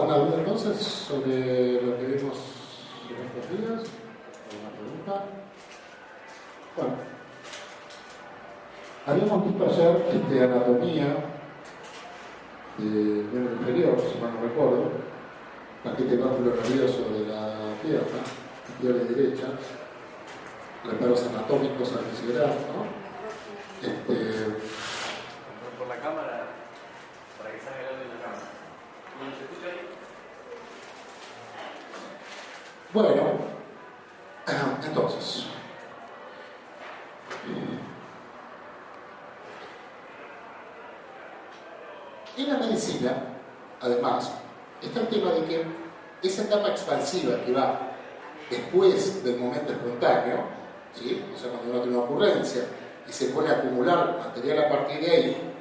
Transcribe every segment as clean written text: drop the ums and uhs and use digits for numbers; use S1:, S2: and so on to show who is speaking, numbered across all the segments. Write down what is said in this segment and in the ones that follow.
S1: ¿Alguna duda entonces sobre lo que vimos en estos días? ¿Alguna pregunta? Bueno, habíamos visto ayer anatomía del miembro inferior, si mal no recuerdo, paquete báculo nervioso de la pierna, izquierda y derecha, reparos anatómicos al considerar, ¿no?
S2: Por la cámara, para que salga el audio de la cámara. ¿No se escucha ahí?
S1: Bueno, entonces, en la medicina, además, está el tema de que esa etapa expansiva que va después del momento espontáneo, ¿sí? O sea, cuando uno tiene una ocurrencia y se pone a acumular material a partir de ahí,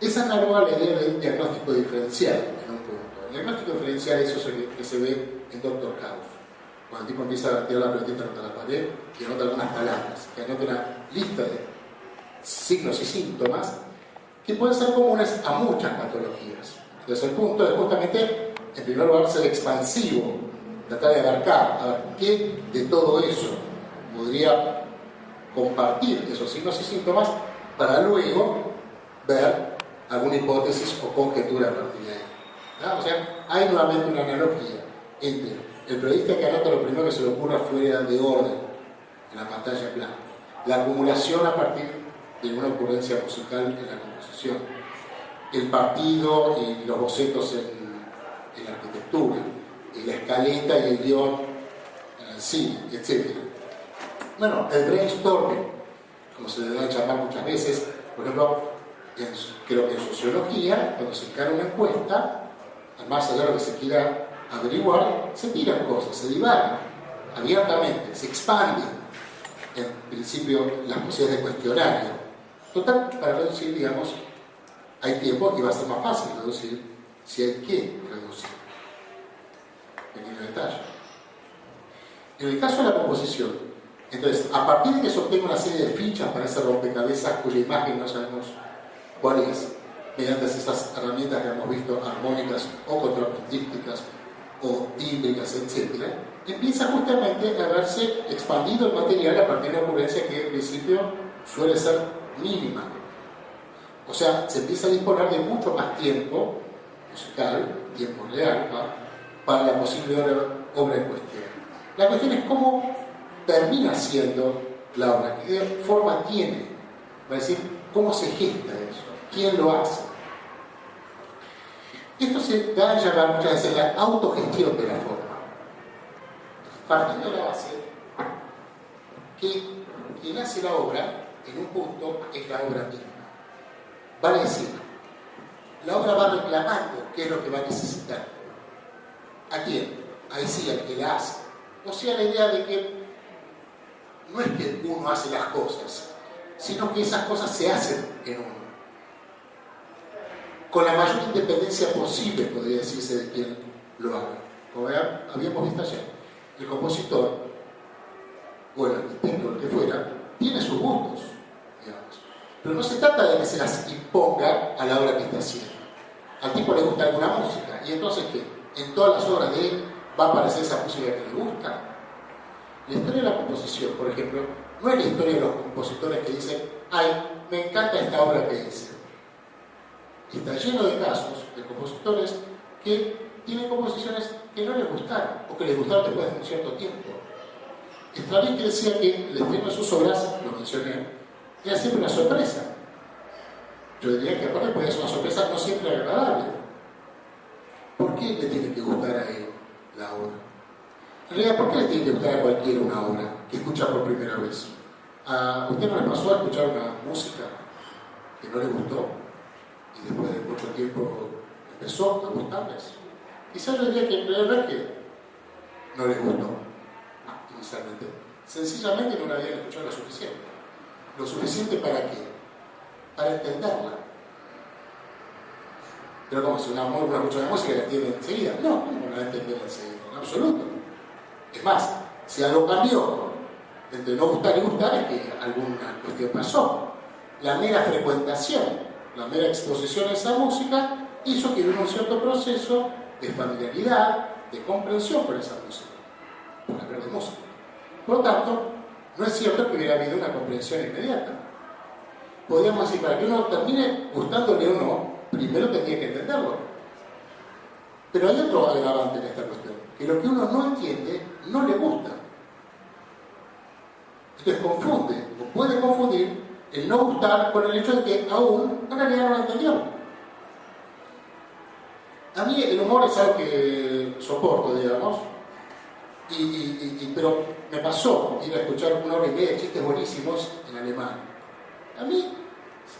S1: es análoga a la idea del diagnóstico diferencial en un punto. El diagnóstico diferencial es eso que se ve en Doctor House. Cuando el tipo empieza a tirar la pelotita contra la pared y anota algunas palabras, que anota una lista de signos y síntomas que pueden ser comunes a muchas patologías. Entonces el punto es justamente, en primer lugar, ser expansivo, tratar de abarcar, a ver qué de todo eso podría compartir esos signos y síntomas para luego ver alguna hipótesis o conjetura a partir de ahí. ¿No? O sea, hay nuevamente una analogía entre el periodista que anota lo primero que se le ocurra fuera de orden en la pantalla en blanco, la acumulación a partir de una ocurrencia musical en la composición, el partido y los bocetos en la arquitectura, y la escaleta y el guión en el cine, etc. Bueno, el brainstorming, como se le da a llamar muchas veces, por ejemplo, creo que en sociología, cuando se encara una encuesta, más allá de lo que se quiera averiguar, se tiran cosas, se divagan abiertamente, se expanden en principio las posibilidades de cuestionario. Total, para reducir, digamos, hay tiempo y va a ser más fácil reducir si hay que reducir. Pequeño detalle. En el caso de la composición, entonces, a partir de que se obtenga una serie de fichas para ese rompecabezas cuya imagen no sabemos cuál es, mediante esas herramientas que hemos visto, armónicas o contrapuntísticas o tímbricas, etc., empieza justamente a verse expandido el material a partir de una ocurrencia que en principio suele ser mínima. O sea, se empieza a disponer de mucho más tiempo musical, tiempo real, para la posible obra en cuestión. La cuestión es cómo termina siendo la obra, qué forma tiene, es decir, cómo se gesta eso, quién lo hace. Esto se da a llamar muchas veces la autogestión de la forma. Partiendo de la base que quien hace la obra, en un punto, es la obra misma. Vale decir, la obra va reclamando qué es lo que va a necesitar. ¿A quién? Ahí sí, al que la hace. O sea, la idea de que no es que uno hace las cosas, sino que esas cosas se hacen en uno. Con la mayor independencia posible, podría decirse, de quien lo haga. Como habíamos visto ayer, el compositor, o el arquitecto, el que fuera, tiene sus gustos, digamos. Pero no se trata de que se las imponga a la obra que está haciendo. Al tipo le gusta alguna música, y entonces ¿qué? En todas las obras de él va a aparecer esa música que le gusta. La historia de la composición, por ejemplo, no es la historia de los compositores que dicen, ay, me encanta esta obra que hice. Está lleno de casos de compositores que tienen composiciones que no les gustaron, o que les gustaron después de un cierto tiempo. Stravinsky decía que el estreno de sus obras, lo mencioné, era siempre una sorpresa. Yo diría que aparte puede ser una sorpresa no siempre agradable. ¿Por qué le tiene que gustar a él la obra? En realidad, ¿por qué le tiene que gustar a cualquiera una obra que escucha por primera vez? ¿A usted no le pasó a escuchar una música que no le gustó y después de mucho tiempo empezó a gustarles? Quizás yo diría que en realidad no es que no les gustó inicialmente, sencillamente no la habían escuchado lo suficiente. ¿Lo suficiente para qué? Para entenderla. Pero como si una escucha de música la entiende enseguida. No, no la va a entender enseguida, en absoluto. Es más, si algo cambió entre no gustar y gustar, es que alguna cuestión pasó. La mera frecuentación, la mera exposición a esa música hizo que hubiera un cierto proceso de familiaridad, de comprensión con esa música, por hablar de música. Por lo tanto, no es cierto que hubiera habido una comprensión inmediata. Podríamos decir, para que uno termine gustándole o no, primero tendría que entenderlo. Pero hay otro agravante en esta cuestión, que lo que uno no entiende, no le gusta. Entonces confunde, o puede confundir, el no gustar con el hecho de que aún en realidad no lo entendió. A mí el humor es algo que soporto, digamos, pero me pasó ir a escuchar una hora y media de chistes buenísimos en alemán. A mí,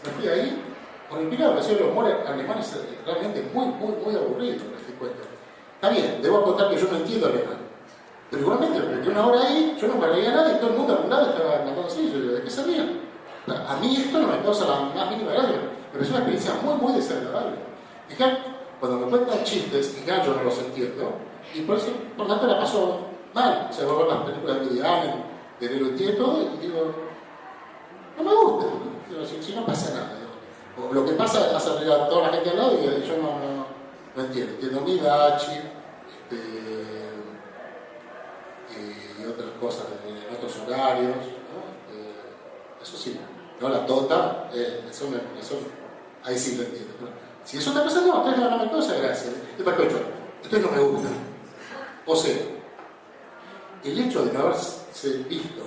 S1: me fui ahí, horripilado, me el humor alemán es realmente muy aburrido, me di cuenta. Está bien, debo contar que yo no entiendo alemán, pero igualmente, porque una hora ahí, yo no me reía nada y todo el mundo a un lado estaba hablando así, yo, ¿de qué sabía? A mí esto no me causa la más mínima gracia, pero es una experiencia muy desagradable. Fíjate, cuando me cuentan chistes, y ya yo no los entiendo, y por eso, por tanto, la paso mal. O sea, voy a ver las películas de Woody Allen, de Lelutier y todo, y digo, no me gusta, si no pasa nada. Digo. O lo que pasa hace reír a toda la gente al lado y yo no entiendo. Entiendo Midachi, y otras cosas en otros horarios, ¿no? Eso sí, no la tota, eso ahí sí lo entiendo. ¿No? Si eso está pasando, entonces no me causa gracia. Entonces no me gusta. O sea, el hecho de no haberse visto,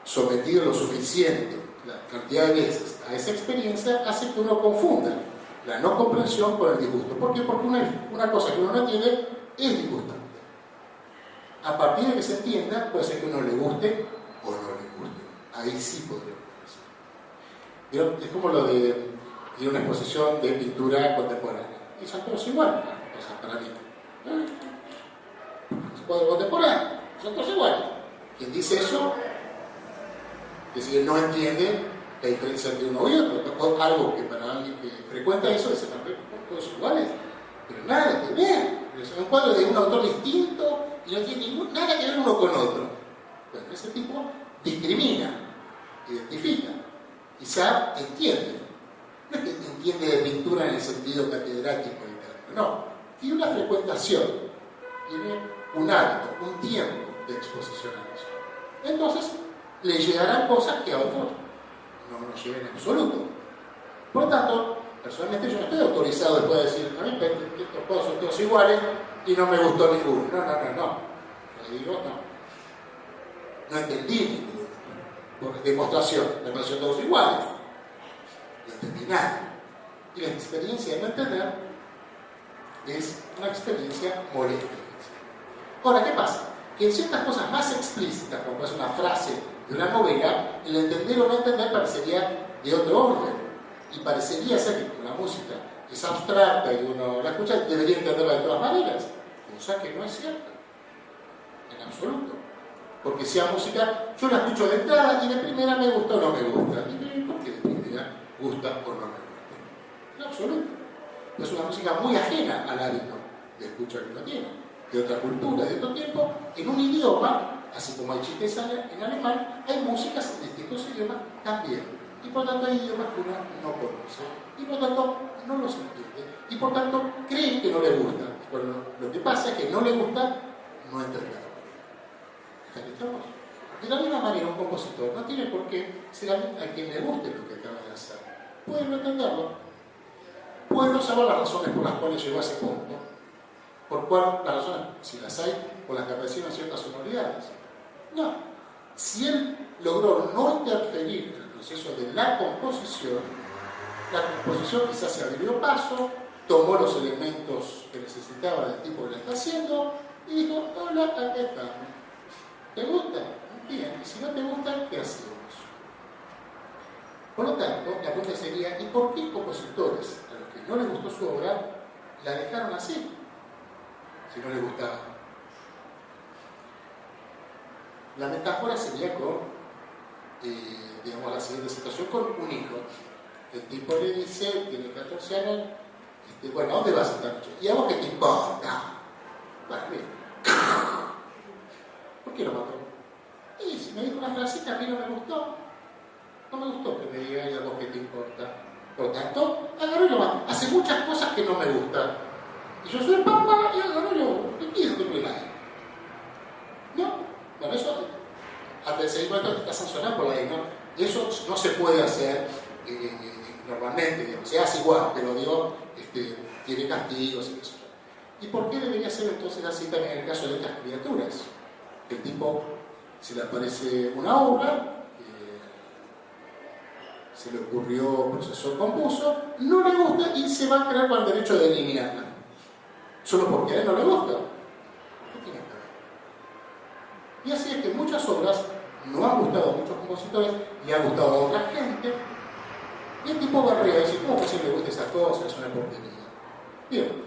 S1: sometido lo suficiente, la cantidad de veces a esa experiencia, hace que uno confunda la no comprensión con el disgusto. ¿Por qué? Porque una cosa que uno no entiende es disgustante. A partir de que se entienda, puede ser que uno le guste o no le guste. Ahí sí podría ser. Pero es como lo de ir a una exposición de pintura contemporánea. Y son todos iguales, o sea, para mí. Cuadro contemporáneo, son todos iguales. Quien dice eso, es decir, no entiende la diferencia entre uno y otro. Algo que para alguien que frecuenta eso es todos iguales. Pero nada que ver. Es un cuadro de un autor distinto y no tiene nada que ver uno con otro. Bueno, ese tipo discrimina, identifica, quizá entiende. No es que entiende de pintura en el sentido catedrático y tal, no. Tiene una frecuentación, tiene un hábito, un tiempo de exposición a eso. Entonces, le llegarán cosas que a otros no nos lleguen en absoluto. Por lo tanto, personalmente yo no estoy autorizado después de decir, a mí estos juegos son todos iguales y no me gustó ninguno. No. Le digo, no entendí ninguno. Por demostración, me pareció todos iguales. No entendí nada. Y la experiencia de no entender es una experiencia molesta. Ahora, ¿qué pasa? Que en ciertas cosas más explícitas, como es una frase de una novela, el entender o no entender parecería de otro orden. Y parecería ser que como la música es abstracta y uno la escucha, debería entenderla de todas maneras. Cosa que no es cierta. En absoluto. Porque sea música, yo la escucho de entrada y de primera me gusta o no me gusta. ¿Y por qué de primera gusta o no me gusta? En absoluto. Es una música muy ajena al hábito de escucha que uno tiene. De otra cultura, de otro tiempo, en un idioma, así como hay chistes en alemán, hay músicas en distintos idiomas también. Y por tanto hay idiomas que uno no conoce. Y por tanto no los entiende. Y por tanto cree que no le gusta. Bueno, lo que pasa es que no le gusta no entender. ¿Estamos? De la misma manera, un compositor no tiene por qué ser a quien le guste lo que acaba de hacer. Puede no entenderlo. Puede no saber las razones por las cuales llegó a ese punto. ¿Por cuál? Las razones, si las hay, por las que aparecieron ciertas sonoridades. No. Si él logró no interferir en el proceso de la composición quizás se abrió paso, tomó los elementos que necesitaba del tipo que le está haciendo y dijo, hola, acá estamos. ¿Te gusta? Bien. Y si no te gusta, ¿qué hacemos? Por lo tanto, la pregunta sería, ¿y por qué compositores a los que no les gustó su obra la dejaron así? Si no le gustaba. La metáfora sería con, digamos, la siguiente situación con un hijo. El tipo le dice, tiene 14 años, bueno, ¿a dónde vas esta noche? ¿Y a vos qué te importa? Bueno, bien. ¿Por qué lo mató? Y si me dijo una frasita, a mí no me gustó. No me gustó que me diga, ¿y a vos qué te importa? Por lo tanto, agarro y lo hago. Hace muchas cosas que no me gustan. Y yo soy el papá y agarro y lo pido que me la haga. ¿No? Bueno, eso, antes de seguir con esto, está sancionado por la ley, ¿no? Y eso no se puede hacer normalmente, digamos, se hace igual, pero digo, tiene castigos y eso. ¿Y por qué debería ser entonces así también en el caso de estas criaturas? El tipo, se le aparece una obra, se le ocurrió, procesó, compuso, no le gusta y se va a crear con el derecho de eliminarla. Solo porque a él no le gusta. ¿Qué tiene que ver? Y así es que muchas obras no han gustado a muchos compositores y han gustado a otra gente. Y el tipo barrea y dice, ¿cómo que si le gusta esa cosa? Es una porquería. Bien,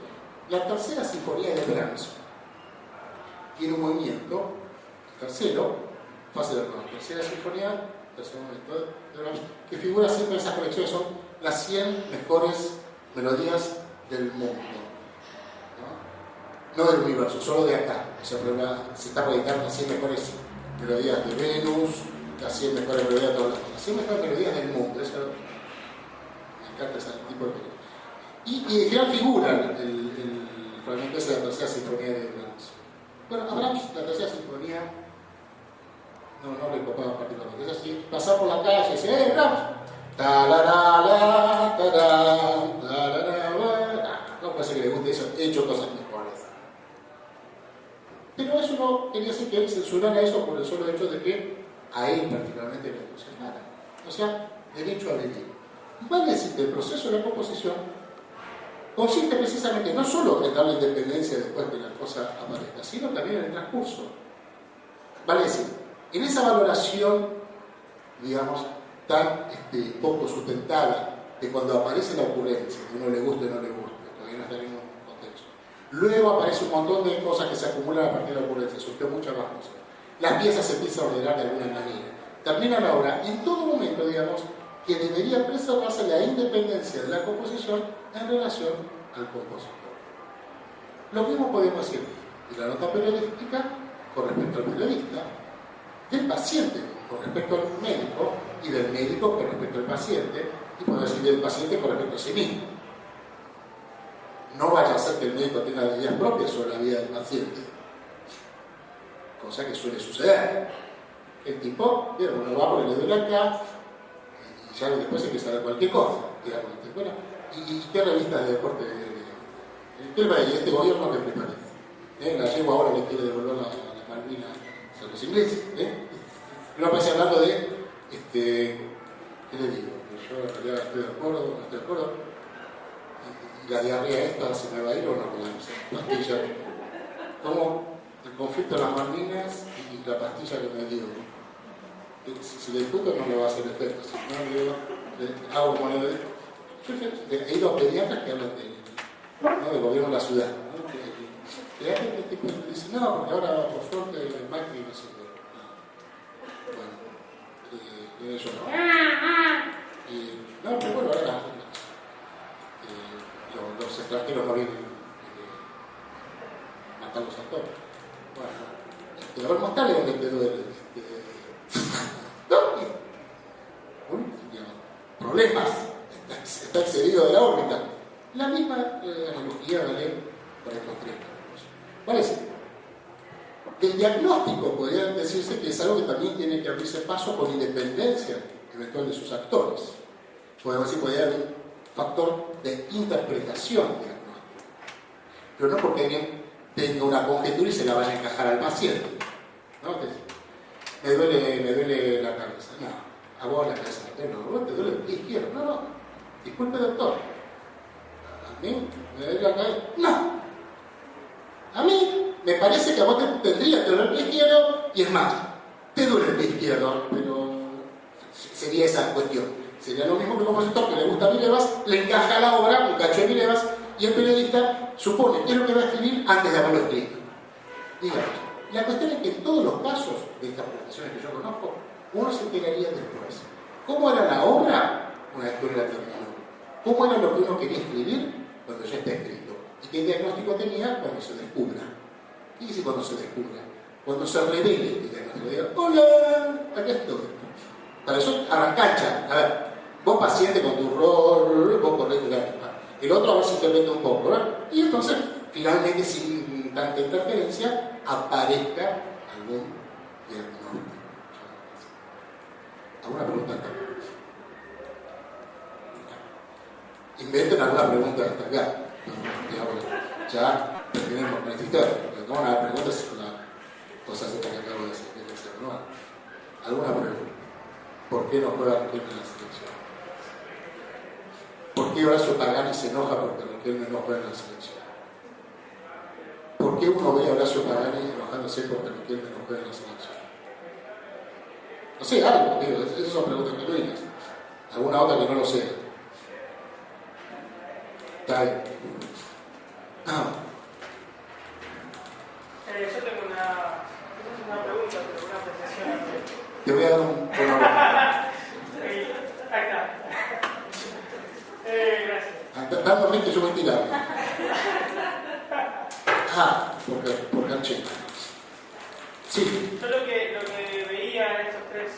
S1: la tercera sinfonía de Brahms tiene un movimiento, el tercero, fase de la tercera sinfonía, tercer movimiento de Brahms, que figura siempre en esas colecciones, son las 100 mejores melodías del mundo. No del universo, solo de acá. O sea, se está proyectando las 100 mejores melodías de Venus, las 100 mejores melodías de todas las 100 mejores melodías del mundo. Eso, me encanta ese tipo de melodías. Y en general figura el fragmento ese de la tercera sinfonía de Brahms. Bueno, a Brahms, la tercera sinfonía, no le copaba particularmente. Es así, pasar por la calle y decir, Brahms, talarala, tará, talará, no puede ser que le guste eso, he hecho cosas mejores. Pero eso no quería decir que él censurara eso por el solo hecho de que a él particularmente le funcionara. O sea, derecho a vivir. Vale decir que el proceso de la composición consiste precisamente no solo en darle independencia después que la cosa aparezca, sino también en el transcurso. Vale decir, en esa valoración, digamos, tan poco sustentada de cuando aparece la ocurrencia, que uno le guste o no le guste, todavía no está en un contexto. Luego aparece un montón de cosas que se acumulan a partir de la ocurrencia, surgió muchas más cosas. Las piezas se empiezan a ordenar de alguna manera. Termina la obra en todo momento, digamos, que debería preservarse la independencia de la composición en relación al compositor. Lo mismo podemos decir de la nota periodística con respecto al periodista, del paciente con respecto al médico y del médico con respecto al paciente, y podemos decir del paciente con respecto a sí mismo. No vaya a ser que el médico tenga ideas propias sobre la vida del paciente, cosa que suele suceder. El tipo, uno va porque le duele acá y ya después empieza a ver cualquier cosa, digamos. Bueno, ¿y qué revistas de deporte? ¿Qué le parece? ¿Este gobierno qué le parece? La yegua ahora le quiere devolver la Malvinas a los ingleses. Uno aparece hablando de, ¿qué le digo? Yo en realidad estoy de acuerdo, no estoy de acuerdo. Y la diarrea esta se me va a ir o no con la pastilla. Como el conflicto de las Malvinas y la pastilla que me dio. Si le discuto no le va a hacer efecto. Si no le digo, hago como le digo. Yo he ido a pediatras que hablan del gobierno de la ciudad. ¿No? Que hay gente que dice, no, porque ahora por suerte el Macri no sé qué. Bueno, yo no. No, pero bueno, ahora los extranjeros no vienen a matarlos a todos. Bueno, a ver, mostrarle donde te duele. Problemas, está excedido de la órbita. La misma analogía vale para estos tres campos. ¿Cuál es? El diagnóstico podría decirse que es algo que también tiene que abrirse paso con independencia eventual de sus actores. Podemos decir que podría haber un factor de interpretación diagnóstica. Pero no porque alguien tenga una conjetura y se la vaya a encajar al paciente. ¿No? Me duele la cabeza. No. A vos la cabeza, no, te duele el pie izquierdo. No, disculpe doctor. A mí me duele la cabeza. No. A mí me parece que a vos te tendría que doler el pie izquierdo y es más, te duele el pie izquierdo, pero sería esa cuestión. Sería lo mismo que un compositor que le gusta a Milevas, le encaja la obra, un cacho de Milevas, y el periodista supone qué es lo que va a escribir antes de haberlo escrito. Digamos, la cuestión es que en todos los casos de estas presentaciones que yo conozco, uno se enteraría después. ¿Cómo era la obra una vez que uno la terminó? ¿Cómo era lo que uno quería escribir cuando ya está escrito? ¿Y qué diagnóstico tenía cuando se descubra? ¿Qué dice cuando se descubra? Cuando se revele el diagnóstico. Diga, hola, acá estoy. Para eso arrancancha. A ver, Vos paciente con tu rol, vos correte la misma. El otro a ver si interpreta un poco, ¿verdad? Y entonces, finalmente, sin tanta interferencia, aparezca algún diagnóstico. ¿Alguna pregunta hasta acá? Inventen alguna pregunta hasta acá. Ya terminemos con esta historia. No van a dar preguntas con las cosas estas que acabo de decir. ¿No? ¿Alguna pregunta? ¿Por qué no juega Riquelme en la selección? ¿Por qué Horacio Pagani se enoja porque Riquelme no juega en la selección? ¿Por qué uno ve a Horacio Pagani enojándose porque Riquelme no juega en la selección? No sé, algo, digo, esas son preguntas genuinas. ¿Alguna otra que no lo sea? Está bien.
S3: Yo tengo una pregunta, pero una apreciación.
S1: Te voy a dar un...
S3: Ahí está. Gracias.
S1: Dando mente yo voy tirando. Por cancheta. Sí.
S3: Yo lo que veía en estos tres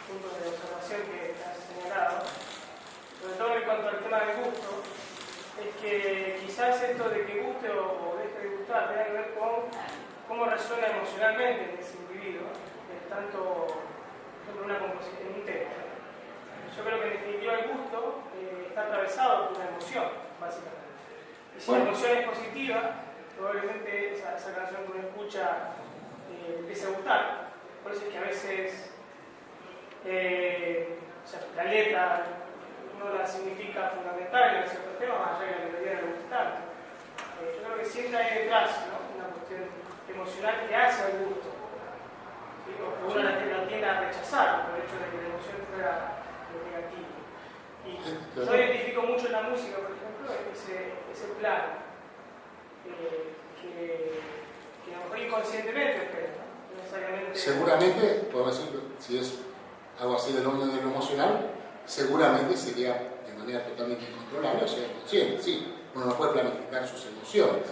S3: puntos de observación que has señalado, sobre todo en cuanto al tema del gusto, es que quizás esto de que guste o deje de gustar tenga que ver con cómo resuena emocionalmente en ese individuo, tanto en una composición, en un tema. Yo creo que en definitiva el gusto está atravesado por una emoción, básicamente. Y si la emoción es positiva, probablemente esa canción que uno escucha empiece a gustar. Por eso es que a veces la letra no la significa fundamental en ciertos temas, más allá de que la melodía no le guste tanto. Yo creo que siempre hay detrás, ¿no?, una cuestión emocional que hace al gusto. ¿Sí? O que uno la tiende a rechazar por el hecho de que la emoción fuera lo negativo. Y yo identifico mucho en la música, por ejemplo, ese plano que a lo mejor inconscientemente, pero no necesariamente.
S1: Seguramente, podemos decir, si es algo así del orden de lo emocional, seguramente sería de manera totalmente incontrolable, o sea, inconsciente, sí. Uno no puede planificar sus emociones.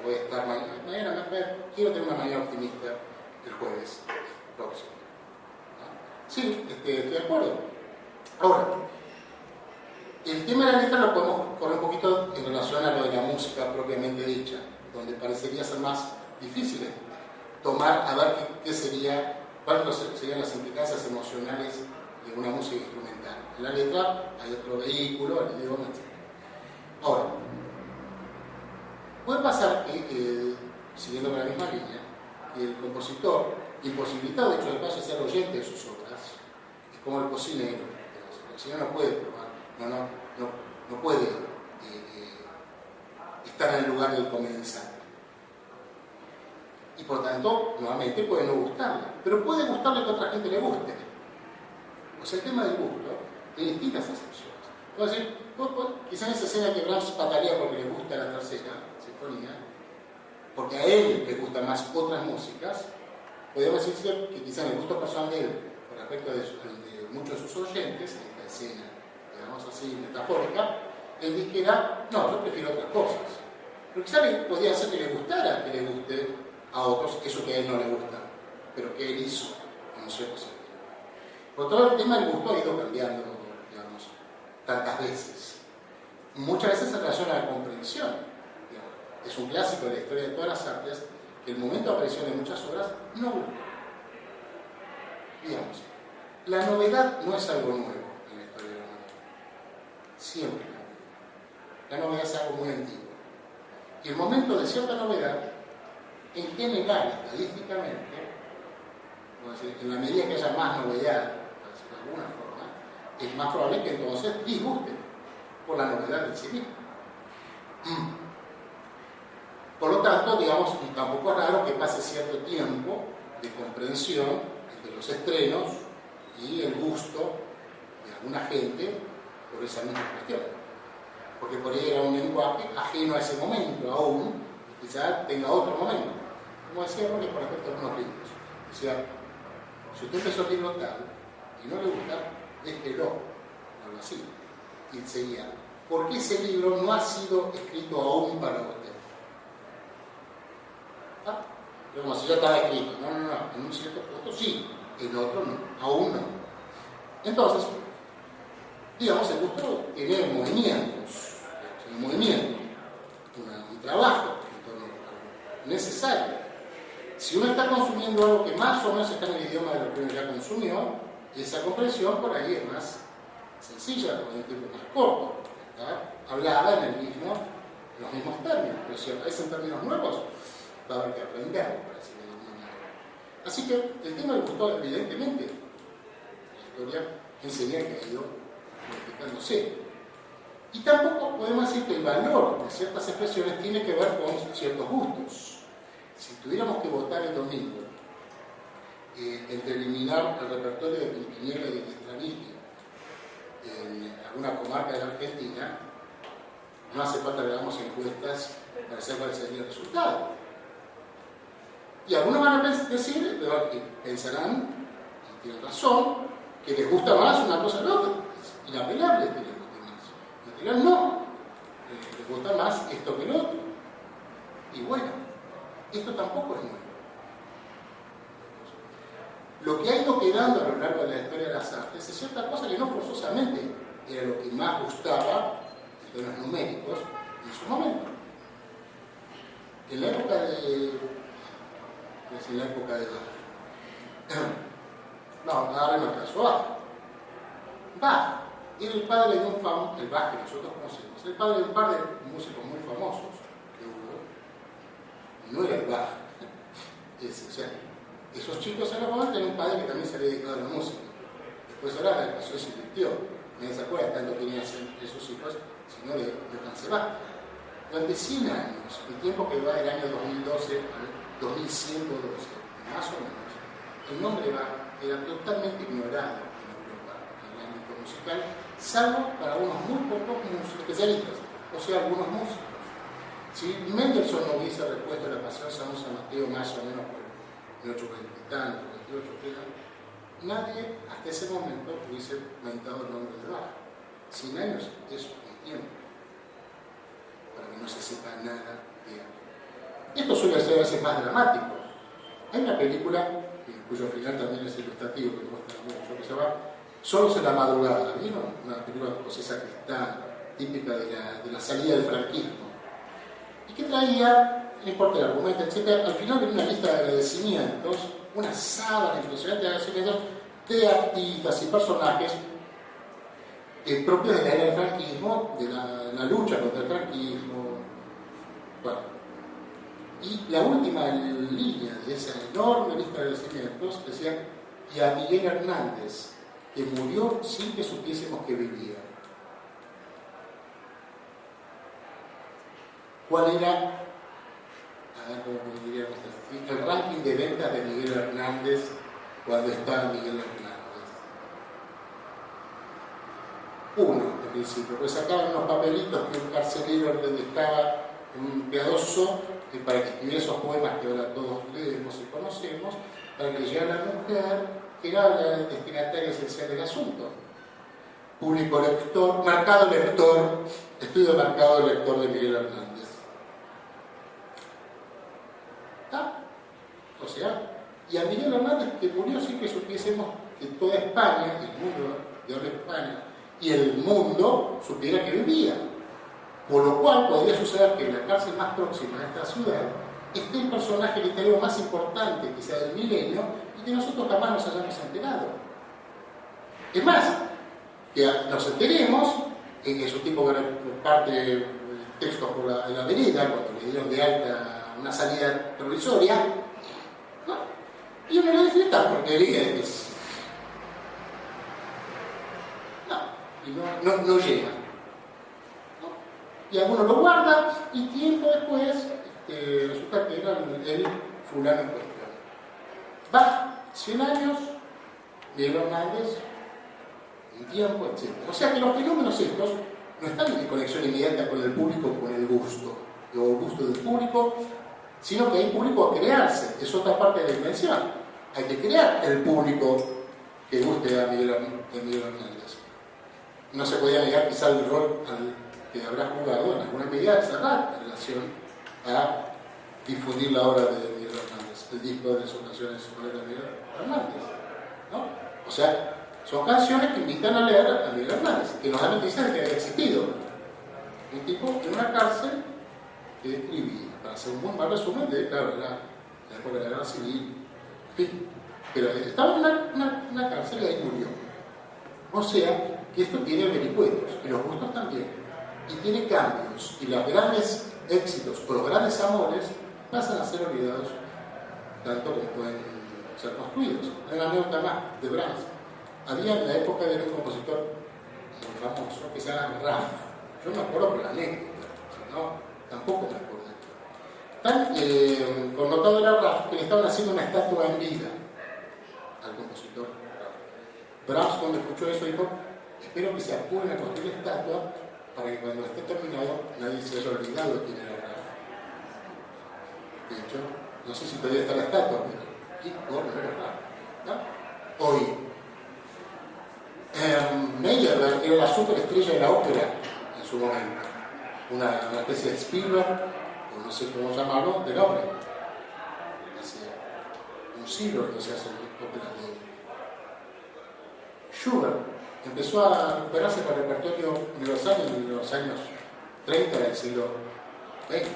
S1: Voy a estar mañana quiero tener una mañana optimista el jueves próximo. ¿No? Sí, estoy de acuerdo. Ahora, el tema de la letra lo podemos correr un poquito en relación a lo de la música propiamente dicha, donde parecería ser más difícil tomar, a ver cuáles serían las implicancias emocionales de una música instrumental. En la letra hay otro vehículo, el idioma, etc. Ahora, puede pasar que, siguiendo con la misma línea, que el compositor, imposibilitado de hecho de paso de ser oyente de sus obras, es como el cocinero. El cocinero no puede probar, no puede estar en el lugar del comensal. Y por tanto, nuevamente puede no gustarle, pero puede gustarle que a otra gente le guste. O sea, el tema del gusto tiene distintas excepciones. Es decir, quizás en esa escena que Brahms patalea porque le gusta la tercera sinfonía, porque a él le gustan más otras músicas, podríamos decir que quizás en el gusto personal de él, con respecto de muchos de sus oyentes, en esta escena, digamos así, metafórica, él dijera, no, yo prefiero otras cosas. Pero quizás podría ser que le gustara que le guste a otros eso que a él no le gusta, pero que él hizo, en cierto sentido. Por todo el tema del gusto ha ido cambiando, digamos, tantas veces. Muchas veces en relación a la comprensión. Digamos. Es un clásico de la historia de todas las artes que el momento de aparición de muchas obras no hubo. Digamos, la novedad no es algo nuevo en la historia de la humanidad. Siempre. La novedad es algo muy antiguo. Y el momento de cierta novedad, en general, estadísticamente, en la medida que haya más novedad, por decirlo de alguna forma, es más probable que entonces disguste por la novedad en sí misma. Por lo tanto, digamos, tampoco es raro que pase cierto tiempo de comprensión entre los estrenos y el gusto de alguna gente por esa misma cuestión. Porque por ahí era un lenguaje ajeno a ese momento aún, y quizá tenga otro momento. Como decía Roque con respecto a algunos libros. Decía, si usted empezó el libro tal y no le gusta, déjelo, algo así. Y seguía, ¿por qué ese libro no ha sido escrito aún para usted? ¿Ah? Como si ya estaba escrito. No, en un cierto punto sí, en otro no, aún no. Entonces, digamos, el gusto tiene movimientos, un movimiento, un trabajo en torno a algo necesario. Si uno está consumiendo algo que más o menos está en el idioma de lo que uno ya consumió, esa comprensión por ahí es más sencilla, con el tiempo más corto, ¿está? Hablada en los mismos términos, pero si aparecen términos nuevos, va a haber que aprenderlo, para decirlo de alguna manera. Así que el tema del gusto, evidentemente, la historia enseña que ha ido modificándose. Y tampoco podemos decir que el valor de ciertas expresiones tiene que ver con ciertos gustos. Si tuviéramos que votar el domingo entre eliminar el repertorio de Pimpinela y de Stravinsky en alguna comarca de la Argentina, no hace falta que hagamos encuestas para saber cuál sería el resultado. Y algunos van a decir, pero pensarán, y tienen razón, que les gusta más una cosa que la otra. Es inapelable que les guste más. Y dirán, no, les gusta más esto que lo otro. Y bueno, esto tampoco es nuevo. Lo que ha ido quedando a lo largo de la historia de las artes es cierta cosa que no forzosamente era lo que más gustaba en términos numéricos en su momento. En la época no, ahora no alcanzó Bach era el padre de un famoso, el Bach que nosotros conocemos, el padre de un par de músicos muy famosos que hubo, y no era el Bach. O sea, esos chicos en los momentos tenían un padre que también se había dedicado a la música. Después ahora la pasó y se invirtió. Nadie se acuerda tanto tenían esos hijos, sino de Johann Sebastian. Durante 100 años, el tiempo que va del año 2012 al 2112, más o menos, el nombre Bach era totalmente ignorado en Europa, en el ámbito musical, salvo para unos muy pocos músicos, especialistas, o sea, algunos músicos. Si Mendelssohn no hubiese repuesto la Pasión San Mateo más o menos por 1820 y tanto, 28, creo, nadie hasta ese momento hubiese inventado el nombre de Bach. 100 años es un tiempo para que no se sepa nada de él. Esto suele ser a veces más dramático. Hay una película, cuyo final también es ilustrativo, que me gusta mucho, que se llama Solos en la madrugada, ¿vieron? Una película de José Sacristán, típica de la salida del franquismo. Y que traía, no importa el argumento, etc., al final venía una lista de agradecimientos, una sábana impresionante de agradecimientos de artistas y personajes propios de la era del franquismo, de la lucha contra el franquismo. Bueno, y la última línea de esa enorme lista de agradecimientos decía: y a Miguel Hernández, que murió sin que supiésemos que vivía. ¿Cuál era, a ver cómo diríamos así, el ranking de ventas de Miguel Hernández cuando estaba Miguel Hernández? 1, al principio, pues sacaban unos papelitos que un carcelero le dejaba un piadoso para que escribiera esos poemas que ahora todos leemos y conocemos, para que le llegara a la mujer, que era la destinataria esencial del asunto. Público lector, marcado lector, estudio marcado lector de Miguel Hernández. O sea, y a Miguel Hernández, que murió sin que supiésemos que toda España, el mundo de ahora España, y el mundo supiera que vivía. Por lo cual podría suceder que en la cárcel más próxima a esta ciudad esté el personaje literario más importante que sea del milenio y que nosotros jamás nos hayamos enterado. Es más, que nos enteremos en que su tipo parte textos por la vereda cuando le dieron de alta una salida provisoria, ¿no? Y uno le dice: esta porquería es... No, no llega. Y alguno lo guarda y tiempo después resulta que era el fulano en cuestión. Va 100 años, Miguel Hernández, un tiempo, etc. O sea que los fenómenos estos no están en conexión inmediata con el público o con el gusto, o el gusto del público, sino que hay público a crearse, es otra parte de la invención. Hay que crear el público que guste a Miguel Hernández. No se podía negar quizá el rol que habrá jugado en alguna medida cerrar en relación a difundir la obra de Miguel Hernández, el disco de sus canciones sobre Miguel Hernández, ¿no? O sea, Son canciones que invitan a leer a Miguel Hernández, que nos dan noticias de que había existido un tipo en una cárcel que escribía, para hacer un buen mal resumen de, claro, la época de la guerra civil, en fin, pero estaba en una cárcel y ahí murió. O sea, que esto tiene vericuetos, y los gustos también, y tiene cambios, y los grandes éxitos o los grandes amores pasan a ser olvidados tanto como pueden ser construidos. Una anécdota más de Brahms. Había en la época de un compositor muy famoso que se llama Raff. Yo me acuerdo por la anécdota, ¿no? Tampoco me acuerdo. Tan connotado era Raff que le estaban haciendo una estatua en vida al compositor Raff. Brahms, cuando escuchó eso, dijo: espero que se apuren a construir la estatua para que cuando esté terminado nadie se haya olvidado de quién era Raff. De hecho, no sé si todavía está la estatua, pero qué corno era Raff, ¿no? Hoy Meyerbeer era la superestrella de la ópera en su momento, una especie de Spielberg, o no sé cómo llamarlo, de la ópera. Hace un siglo que no se hacen óperas de ópera. Schubert empezó a recuperarse para el repertorio universal en los años 30 del siglo XX.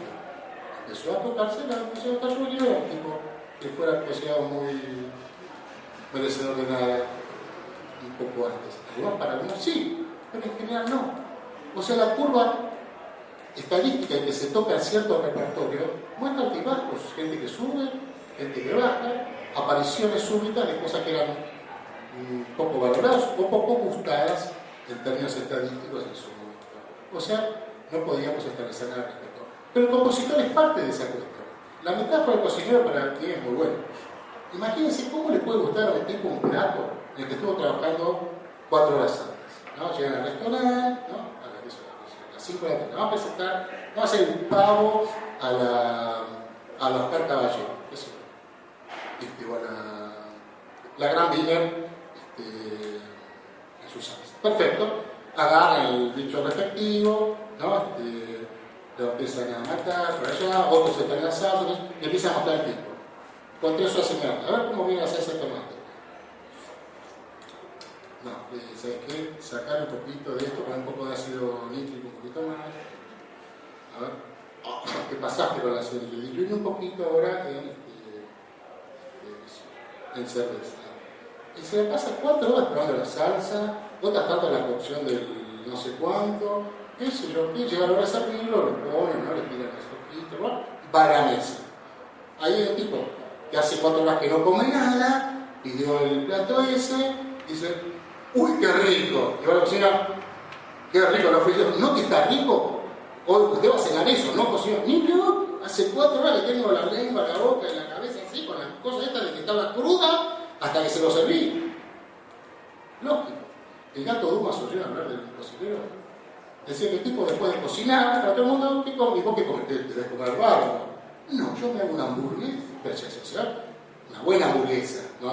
S1: Empezó a tocarse la música de Schubert y era un tipo que fuera considerado muy merecedor de nada un poco antes. Para algunos sí, pero en general no. O sea, la curva estadística en que se toca cierto repertorio muestra altibajos, gente que sube, gente que baja, apariciones súbitas de cosas que eran poco valoradas o poco gustadas en términos estadísticos en su momento. O sea, no podíamos establecer nada al respecto. Pero el compositor es parte de esa cuestión. La metáfora del cocinero para mí es muy buena. Imagínense cómo le puede gustar a un tipo un plato en el que estuvo trabajando 4 horas antes, ¿no? Llegan al restaurante, ¿no? A las 5 de la tarde, vamos a presentar, vamos a hacer el pavo a los Oscar Caballero, eso. O a la Gran Wiener en sus salsa. Perfecto, agarran el bicho respectivo, ¿no? Lo empiezan a matar por allá, otros se están lanzados y empiezan a mostrar el tipo. Con 3 horas en a ver cómo viene a hacerse el tomate. No, ¿sabes qué? Sacar un poquito de esto, poner un poco de ácido nítrico, un poquito más. A ver, ¿qué pasaste con la ácido nítrico? Diluye un poquito ahora en cerveza. Y se le pasa 4 horas probando la salsa, otras tanto la cocción del no sé cuánto, qué sé yo, y llega la hora de servirlo, lo ponen, ¿no? Le tiran las hojitas, ¿no? Va a la mesa. Ahí hay un tipo que hace 4 horas que no come nada, pidió el plato ese, dice: uy, qué rico. Y va a la cocina: qué rico, lo fui yo. No que está rico, hoy usted va a cenar eso, no cocinó. Ni yo, hace 4 horas que tengo la lengua, la boca y la cabeza así, con las cosas estas de que estaba cruda hasta que se lo serví. Lógico. El gato Dumas oyó hablar del cocinero. Decía que el tipo después de cocinar, para todo el mundo: ¿qué comes? ¿Y vos qué comes? ¿Te debes comer bárbaro? No, yo me hago una hamburguesa, o sea, una buena hamburguesa, no